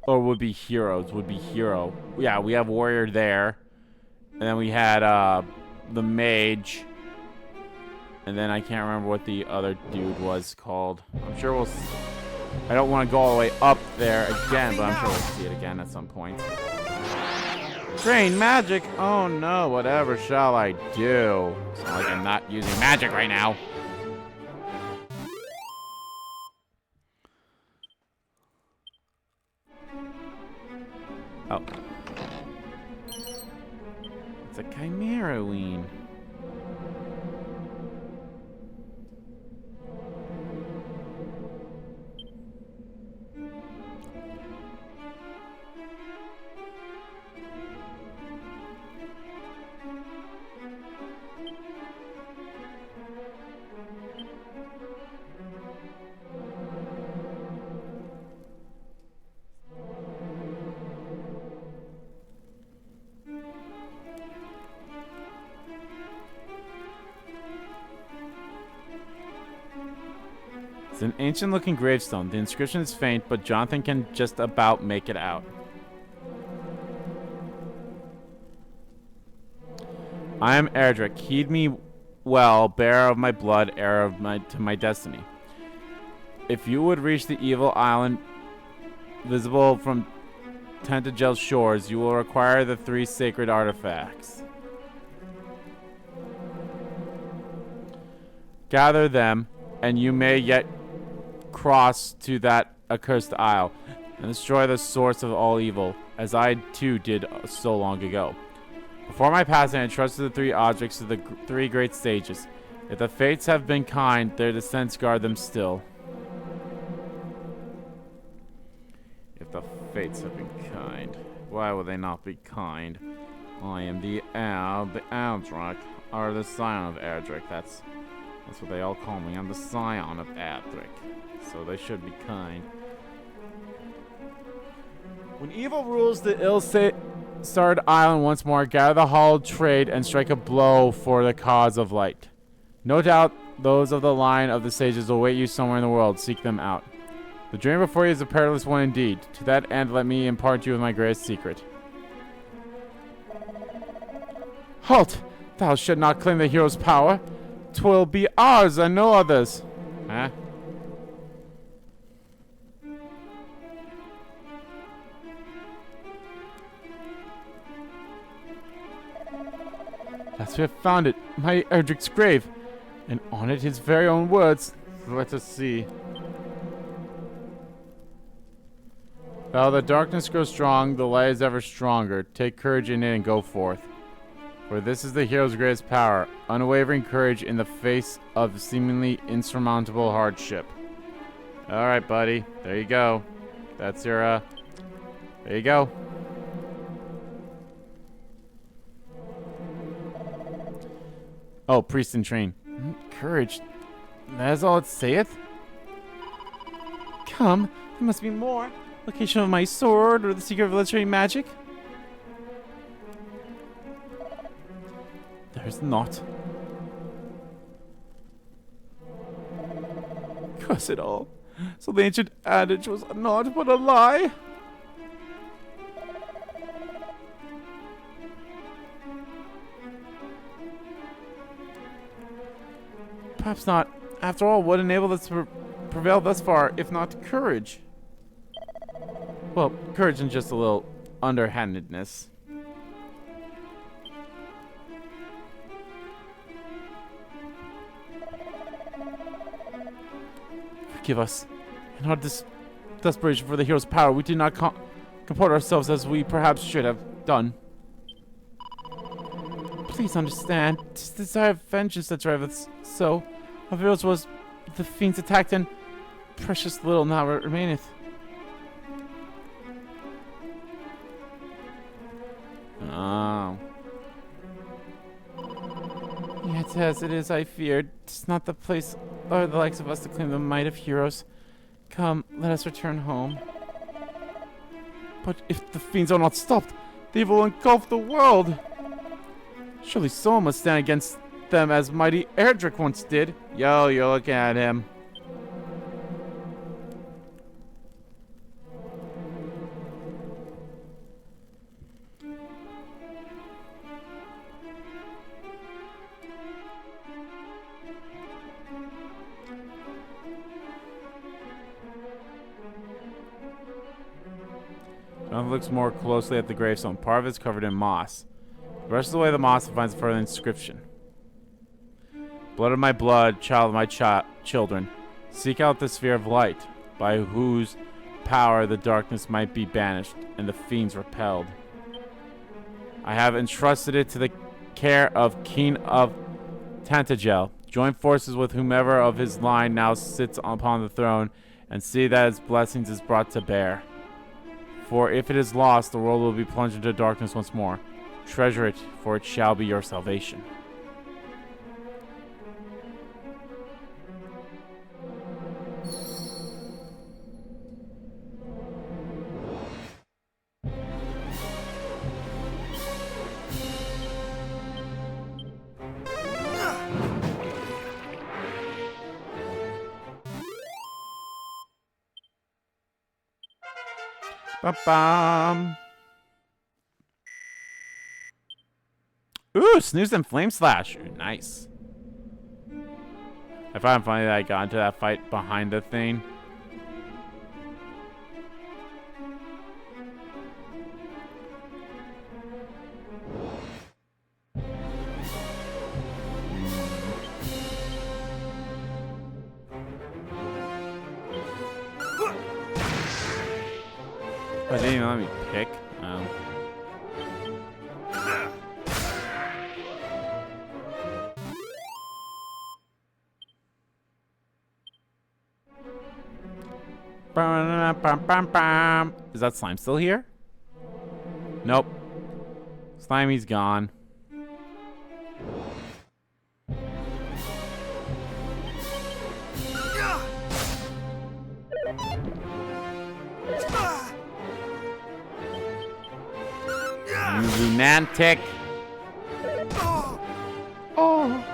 A: Or would be heroes, would be hero. Yeah, we have warrior there. And then we had the mage. And then I can't remember what the other dude was called. I'm sure we'll I don't want to go all the way up there again, but I'm sure we'll see it again at some point. Train magic? Oh no, whatever shall I do? It's not like I'm not using magic right now. Oh. It's a chimera ween. It's an ancient-looking gravestone. The inscription is faint, but Jonathan can just about make it out. I am Erdrick. Heed me well, bearer of my blood, heir of my destiny. If you would reach the evil island visible from Tantagel's shores, you will require the 3 sacred artifacts. Gather them, and you may yet cross to that accursed isle and destroy the source of all evil, as I too did so long ago. Before my passing, I entrusted the 3 objects to the 3 great sages. If the fates have been kind, their descendants guard them still. If the fates have been kind, why will they not be kind? I am the Erdrick, or the Scion of Erdrick. That's what they all call me. I'm the Scion of Erdrick, so they should be kind. When evil rules the ill-starred island once more, gather the hallowed trade and strike a blow for the cause of light. No doubt those of the line of the sages will await you somewhere in the world. Seek them out. The journey before you is a perilous one indeed. To that end, let me impart you with my greatest secret. Halt! Thou shalt not claim the hero's power. 'Twill be ours and no others. Huh? Thus we have found it, my Erdrick's grave, and on it his very own words. Let us see. While the darkness grows strong, the light is ever stronger. Take courage in it and go forth. For this is the hero's greatest power, unwavering courage in the face of seemingly insurmountable hardship. Alright, buddy. There you go. That's your, there you go. Oh, priest in train. Courage. That is all it saith? Come, there must be more. Location of my sword, or the secret of legendary magic? There's not. Curse it all. So the ancient adage was not but a lie? Perhaps not. After all, what enabled us to prevail thus far, if not courage? Well, courage and just a little underhandedness. Forgive us. In our desperation for the hero's power, we did not comport ourselves as we perhaps should have done. Please understand, 'tis the desire of vengeance that driveth us so. Our heroes was the fiends attacked, and precious little now remaineth. Oh. Yet as it is, I feared, 'tis not the place or the likes of us to claim the might of heroes. Come, let us return home. But if the fiends are not stopped, they will engulf the world. Surely someone must stand against them as mighty Erdrick once did. Yo, you're looking at him. Jonathan looks more closely at the gravestone. Part of it's covered in moss. The rest of the way the moss finds a further inscription. Blood of my blood, child of my children, seek out the sphere of light, by whose power the darkness might be banished and the fiends repelled. I have entrusted it to the care of King of Tantagel. Join forces with whomever of his line now sits upon the throne, and see that its blessings is brought to bear. For if it is lost, the world will be plunged into darkness once more. Treasure it, for it shall be your salvation. Ba-bam. Ooh, snooze and flame slash. Ooh, nice. I find it funny that I got into that fight behind the thing. Oh, they didn't even let me pick. Is that slime still here? Nope. Slimey's gone. You lunatic. Oh.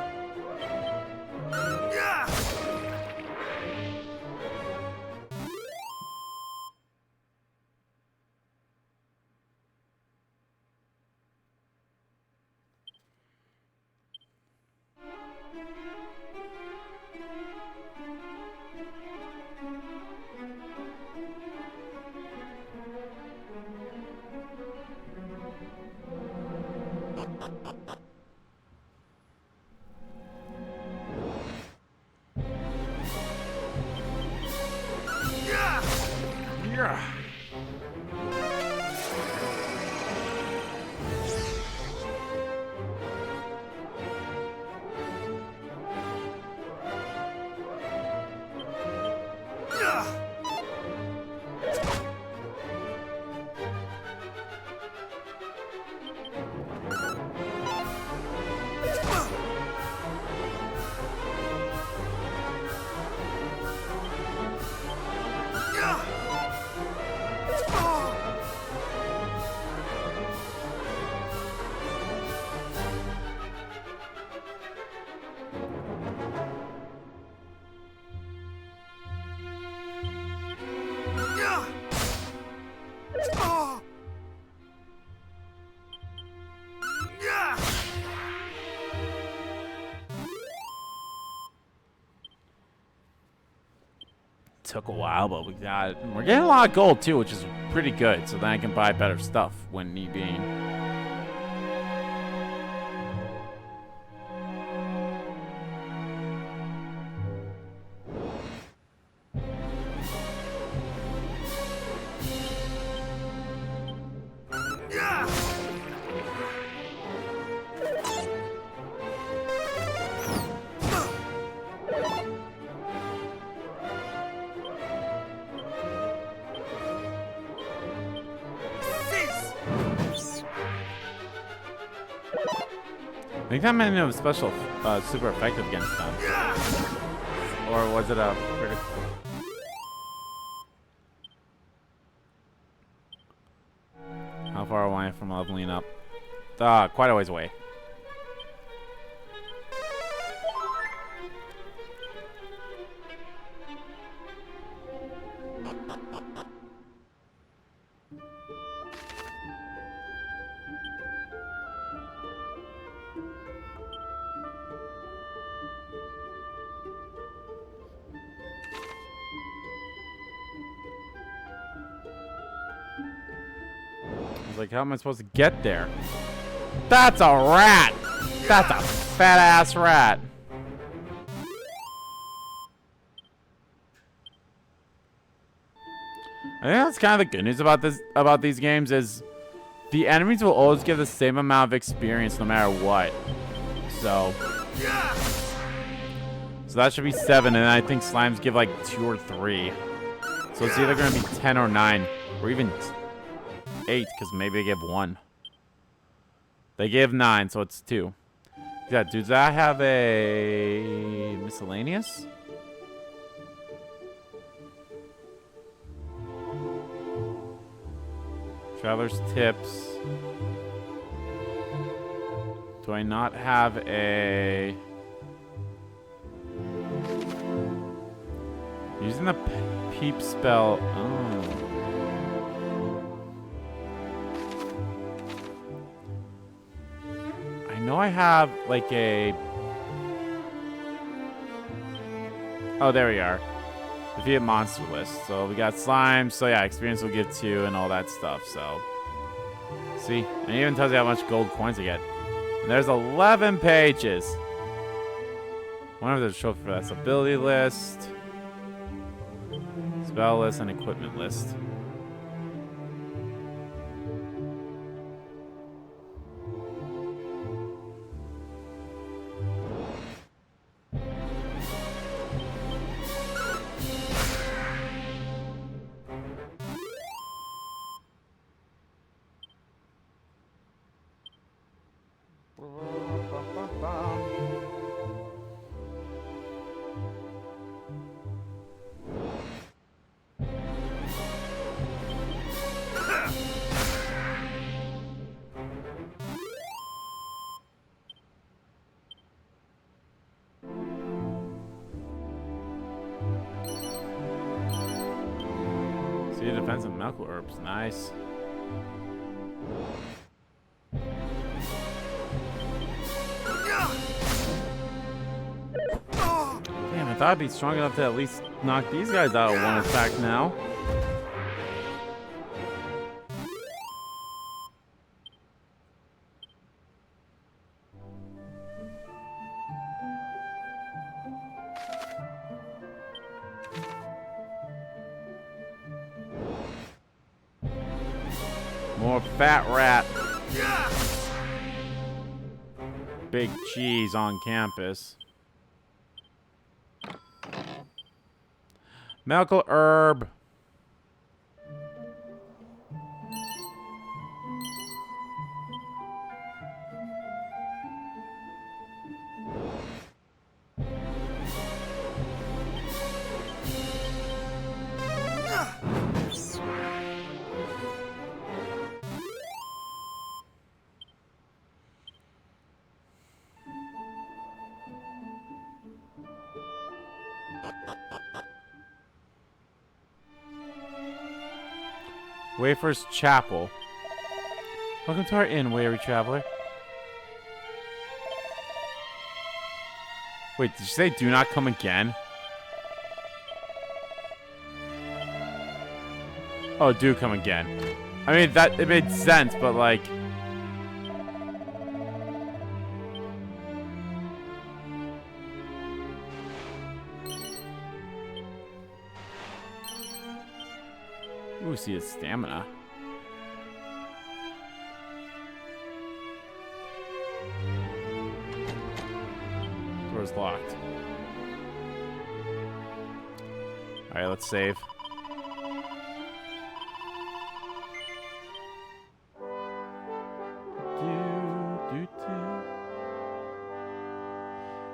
A: Took a while, but we're getting a lot of gold too, which is pretty good. So then I can buy better stuff when need be. I think that meant it was special, super effective against them. Or was it a critical? How far am I from leveling up? Quite a ways away. Like, how am I supposed to get there? That's a rat! That's a fat-ass rat! I think that's kind of the good news about these games is the enemies will always give the same amount of experience no matter what. So that should be 7, and I think slimes give like 2 or 3. So it's either gonna be 10 or 9, or even 8, because maybe they give 1. They gave 9, so it's 2. Yeah, does that have a miscellaneous? Traveler's tips. Do I not have a... Using the peep spell. Oh. I know I have like a... Oh, there we are. Defeat monster list. So we got slime. So yeah, experience will give 2 and all that stuff. So see, and it even tells you how much gold coins I get. And there's 11 pages. One of the trophy for that's ability list, spell list, and equipment list. Be defensive medical herbs. Nice. Damn, I thought I'd be strong enough to at least knock these guys out with one attack now. More fat rat. Big cheese on campus. Medical herb. Wafer's Chapel. Welcome to our inn, weary traveler. Wait, did you say do not come again? Oh, do come again. I mean, that it made sense, but like... Ooh, see his stamina. Door's locked. Alright, let's save.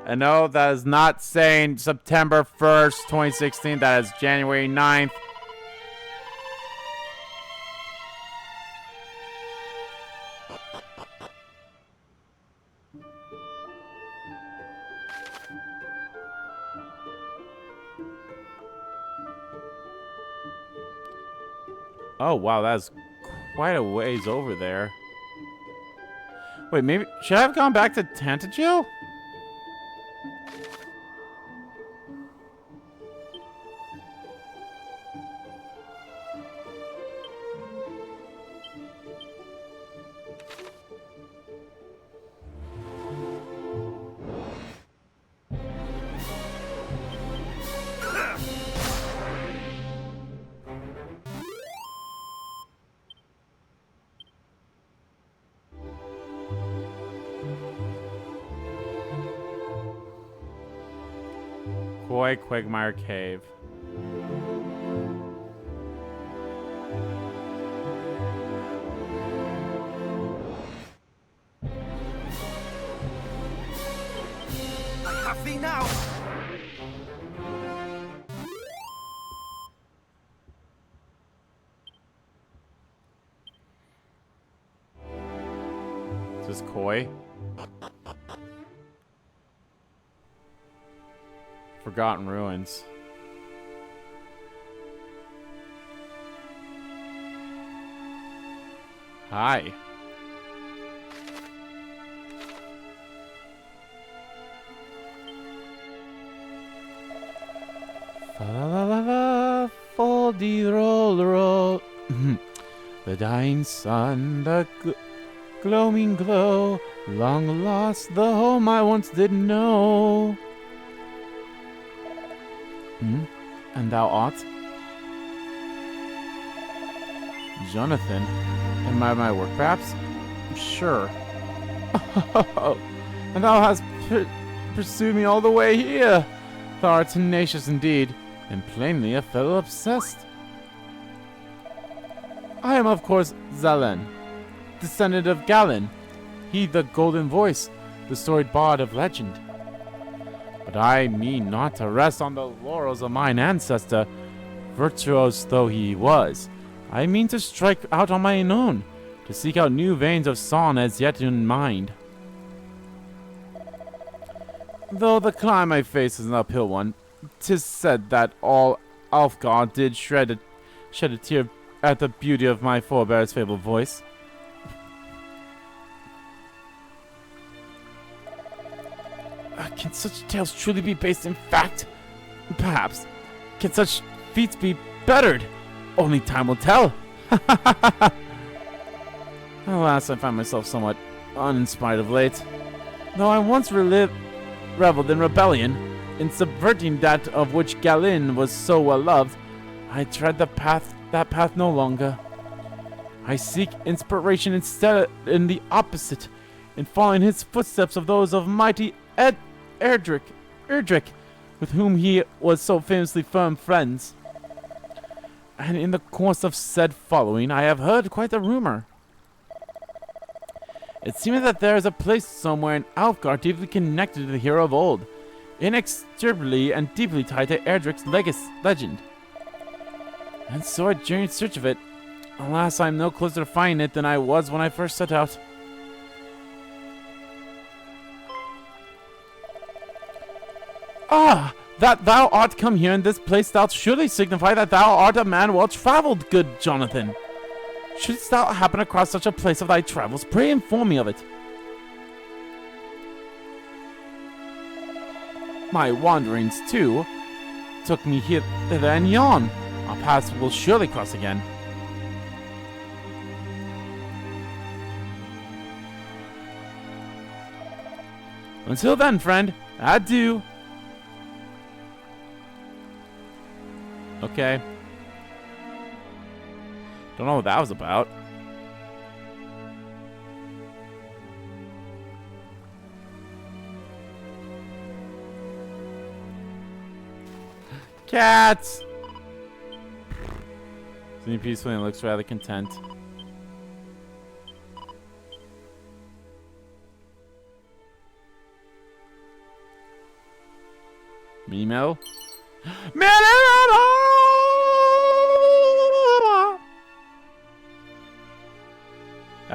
A: I know that is not saying September 1st, 2016. That is January 9th. Oh, wow, that's quite a ways over there. Wait, maybe... Should I have gone back to Tantagel? Quagmire Cave.
E: I have thee now.
A: Is this Koi? Forgotten Ruins. Hi. Fa la la la la, for the roll roll. The dying sun, the glowing glow, long lost the home I once did know. And thou art? Jonathan. Am I my work, perhaps? Sure. And thou hast pursued me all the way here. Thou art tenacious indeed, and plainly a fellow obsessed. I am, of course, Zalen, descendant of Galen, he the golden voice, the storied bard of legend. But I mean not to rest on the laurels of mine ancestor, virtuose though he was. I mean to strike out on my own, to seek out new veins of song as yet in mind. Though the climb I face is an uphill one, 'tis said that all Alfgar did shed a tear at the beauty of my forebear's fabled voice. Can such tales truly be based in fact? Perhaps. Can such feats be bettered? Only time will tell. Alas, I find myself somewhat uninspired of late. Though I once reveled in rebellion, in subverting that of which Galin was so well loved, I tread that path no longer. I seek inspiration instead in the opposite, in following his footsteps of those of mighty Erdrick, with whom he was so famously firm friends. And in the course of said following, I have heard quite a rumor. It seems that there is a place somewhere in Alfgar deeply connected to the hero of old, inextricably and deeply tied to Erdrick's legend. And so I journeyed in search of it. Alas, I am no closer to finding it than I was when I first set out. Ah! That thou art come here in this place doth surely signify that thou art a man well-travelled, good Jonathan. Shouldst thou happen across such a place of thy travels, pray inform me of it. My wanderings, too, took me hither and yon. Our paths will surely cross again. Until then, friend, adieu. Okay. Don't know what that was about. Cats! Sitting peacefully and looks rather content. Mimo?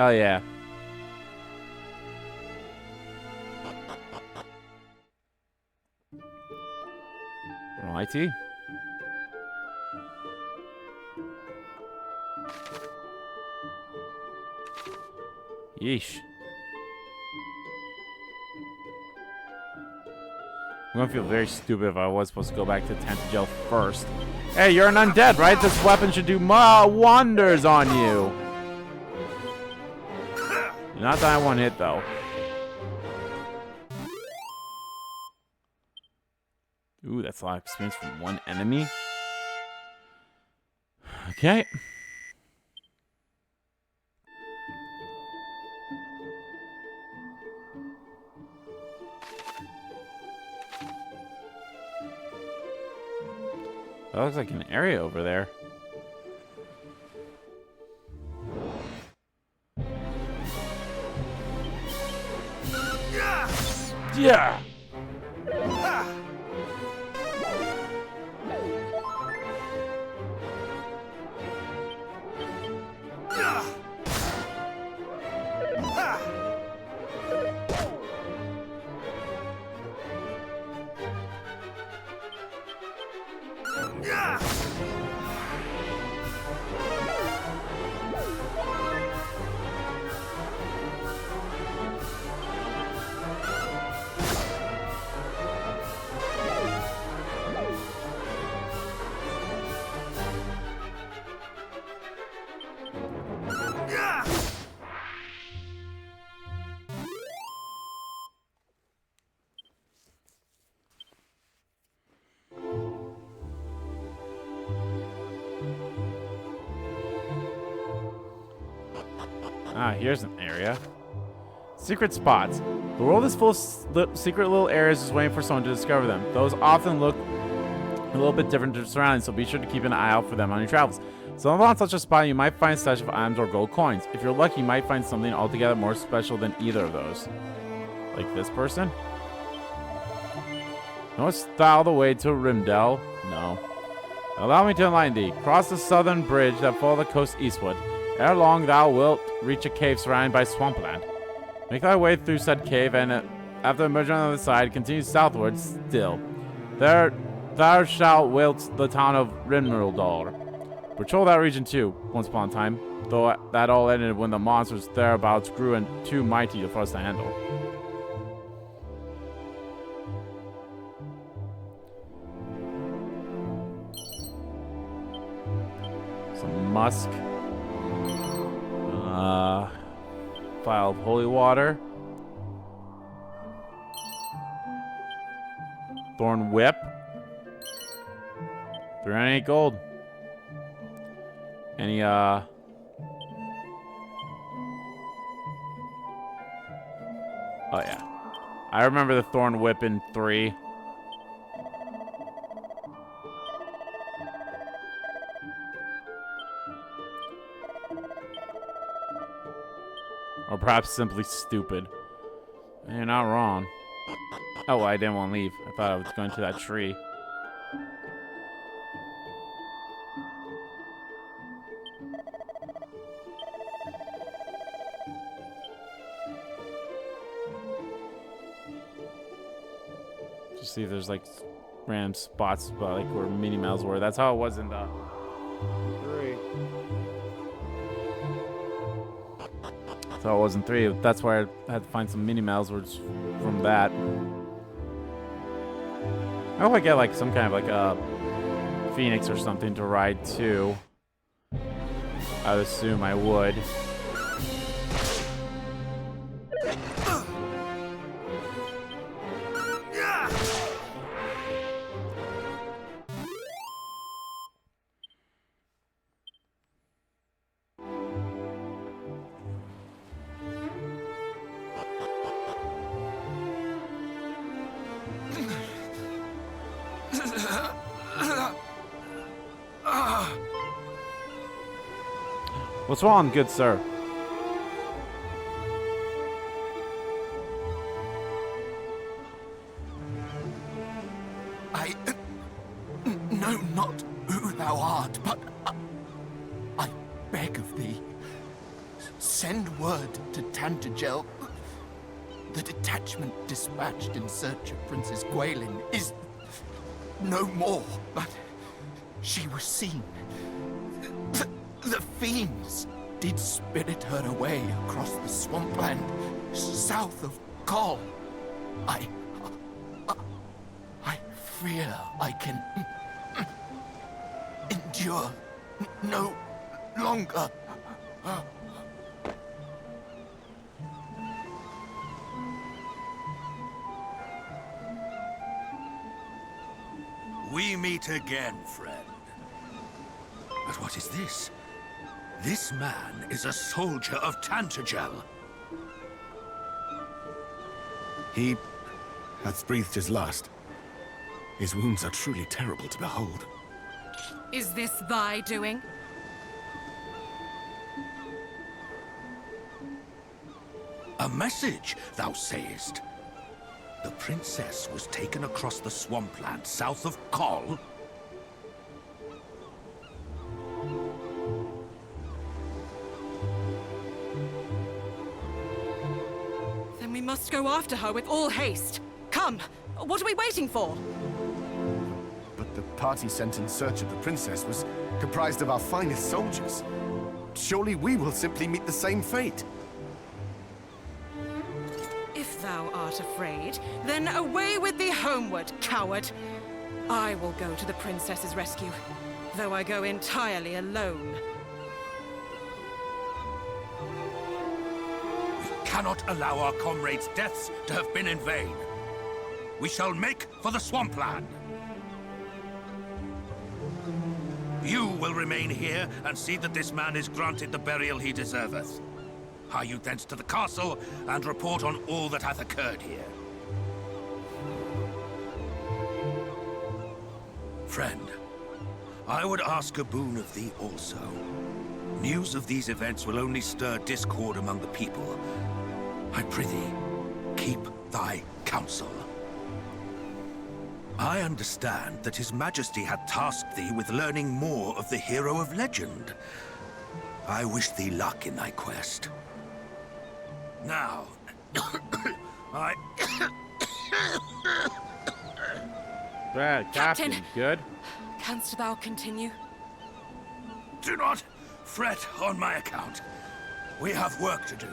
A: Oh yeah. Righty. Yeesh. I'm gonna feel very stupid if I was supposed to go back to Tantagel first. Hey, you're an undead, right? This weapon should do wonders on you. You're not dying one hit, though. Ooh, that's a lot of experience from one enemy. Okay. That looks like an area over there. Yeah. Ah, here's an area. Secret spots. The world is full of secret little areas just waiting for someone to discover them. Those often look a little bit different to surroundings, so be sure to keep an eye out for them on your travels. So on such a spot, you might find a stash of items or gold coins. If you're lucky, you might find something altogether more special than either of those. Like this person? Knowest thou the way to Rimdell? No. Allow me to enlighten thee. Cross the southern bridge that follows the coast eastward. Ere long thou wilt reach a cave surrounded by swampland. Make thy way through said cave, and after emerging on the other side, continue southward still. There thou shalt wilt the town of Rimrildor. Patrol that region too, once upon a time, though that all ended when the monsters thereabouts grew and too mighty for us to handle. Some musk. Vial of holy water. Thorn whip. 308 gold. Any, oh yeah. I remember the thorn whip in 3. Or perhaps simply stupid. You're not wrong. Oh, I didn't want to leave. I thought I was going to that tree. Just see if there's like random spots, like where mini Mel's were. That's how it was in the 3. That's how it was in 3. That's why I had to find some mini Mel's from that. I hope I get like some kind of like a phoenix or something to ride too. I would assume I would. What's wrong, good sir?
E: I know not who thou art, but I beg of thee, send word to Tantagel. The detachment dispatched in search of Princess Gwaelin is no more, but she was seen. The fiends did spirit her away across the swampland south of Kol. I fear I can endure no longer.
F: We meet again, friend. But what is this? This man is a soldier of Tantagel.
G: He hath breathed his last. His wounds are truly terrible to behold.
H: Is this thy doing?
F: A message, thou sayest? The princess was taken across the swampland south of Kol?
H: Then we must go after her with all haste. Come! What are we waiting for?
G: But the party sent in search of the princess was comprised of our finest soldiers. Surely we will simply meet the same fate.
H: If thou art afraid, then away with thee homeward, coward. I will go to the princess's rescue, though I go entirely alone.
F: We cannot allow our comrades' deaths to have been in vain. We shall make for the swampland. You will remain here and see that this man is granted the burial he deserveth. Hie you thence to the castle and report on all that hath occurred here. Friend, I would ask a boon of thee also. News of these events will only stir discord among the people. I prithee, keep thy counsel. I understand that His Majesty had tasked thee with learning more of the hero of legend. I wish thee luck in thy quest. Now,
A: Brad, Captain, good?
H: Canst thou continue?
F: Do not fret on my account. We have work to do.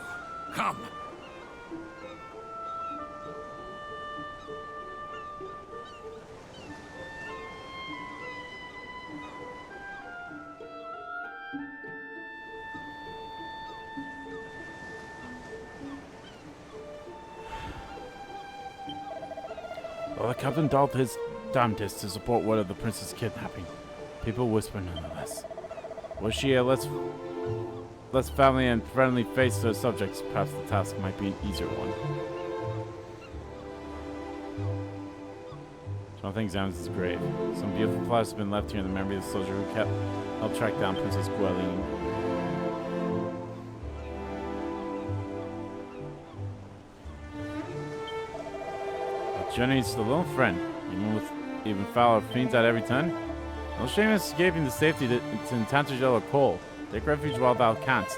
F: Come.
C: Well, the captain dolled his damnedest to support word of the prince's kidnapping. People whisper nonetheless. Was she a less family and friendly face to her subjects, perhaps the task might be an easier one. Jonathan examines his grave. Some beautiful flowers have been left here in the memory of the soldier who helped track down Princess Gweline. Journey's the lone friend, even foul fiends at every turn. No shame in escaping the safety to Tantagel or Cole. Take refuge while thou canst.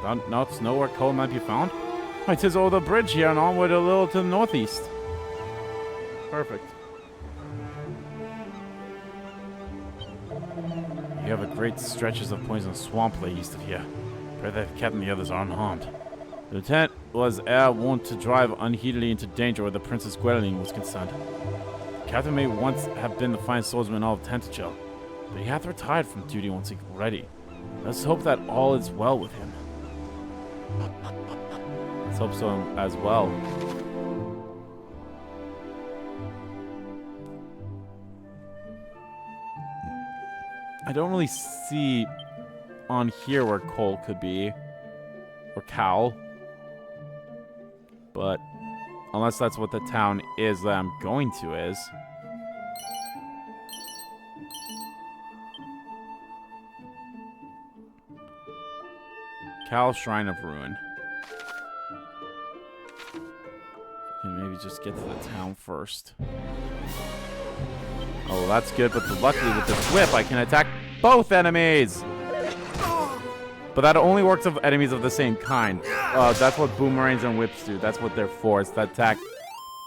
C: Thou not know where Cole might be found? Why, 'tis over the bridge here and onward a little to the northeast. Perfect. You have a great stretches of poison swamp lay east of here. Pray that the captain and the others are unharmed. The lieutenant was wont to drive unheededly into danger where the Princess Gweline was concerned. The captain may once have been the finest swordsman in all of Tantagel, but he hath retired from duty once already. Let's hope that all is well with him. Let's hope so as well. I don't really see on here where Cole could be. Or Cal. But unless that's what the town is that I'm going to is. Cal Shrine of Ruin. Can maybe just get to the town first. Oh, that's good, but luckily with this whip I can attack both enemies! But that only works with enemies of the same kind. That's what boomerangs and whips do. That's what they're for. It's that attack.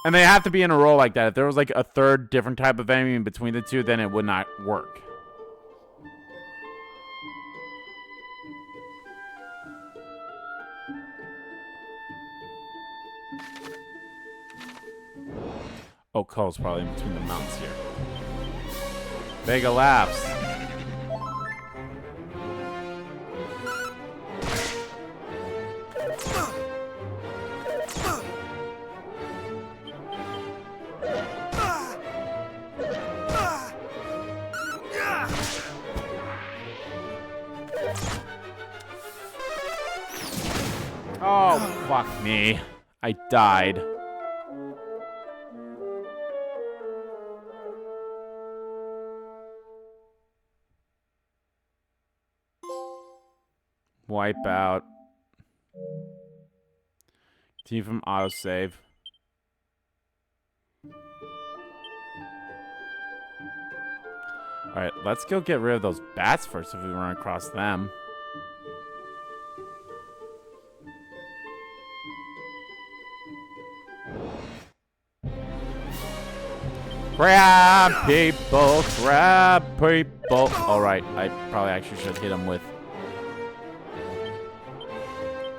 C: And they have to be in a row like that. If there was like a third different type of enemy in between the two, then it would not work. Oh, Cole's probably in between the mountains here. Vega laughs. Oh, fuck me. I died. Wipe out. Continue from autosave. Alright, let's go get rid of those bats first if we run across them. Grab people, grab people. Alright, I probably actually should hit him with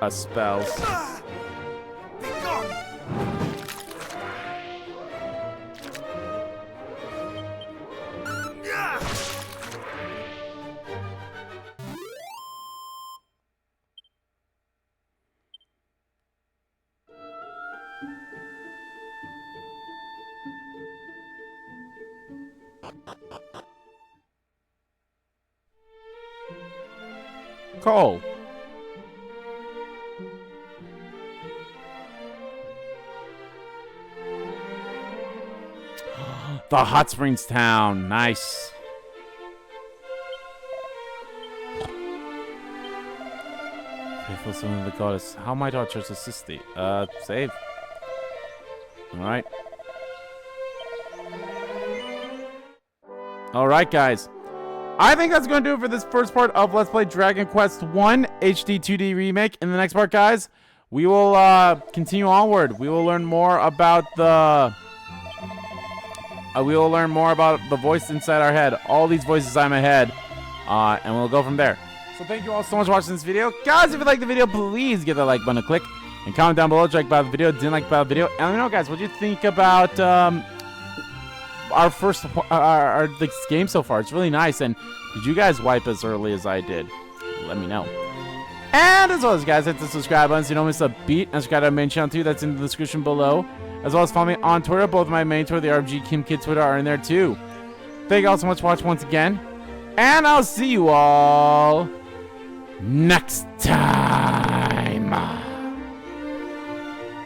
C: a spell. Cole. The Hot Springs town. Nice. Faithful son of the goddess. How might our church assist thee? Save. Alright. Alright, guys. I think that's going to do it for this first part of Let's Play Dragon Quest 1 HD 2D Remake. In the next part, guys, we will continue onward. We will learn more about the... we will learn more about the voice inside our head. All these voices inside my head.
A: and we'll go from there. So thank you all so much for watching this video. Guys, if you like the video, please give that like button a click. And comment down below if you like about the video, didn't like about the video. And let me know, guys, what do you think about our this game so far? It's really nice. And did you guys wipe as early as I did? Let me know. And as always, guys, hit the subscribe button so you don't miss a beat. And subscribe to our main channel too. That's in the description below. As well as follow me on Twitter. Both my main Twitter, the RBG Kim Kid Twitter, are in there too. Thank you all so much for watching once again. And I'll see you all next time.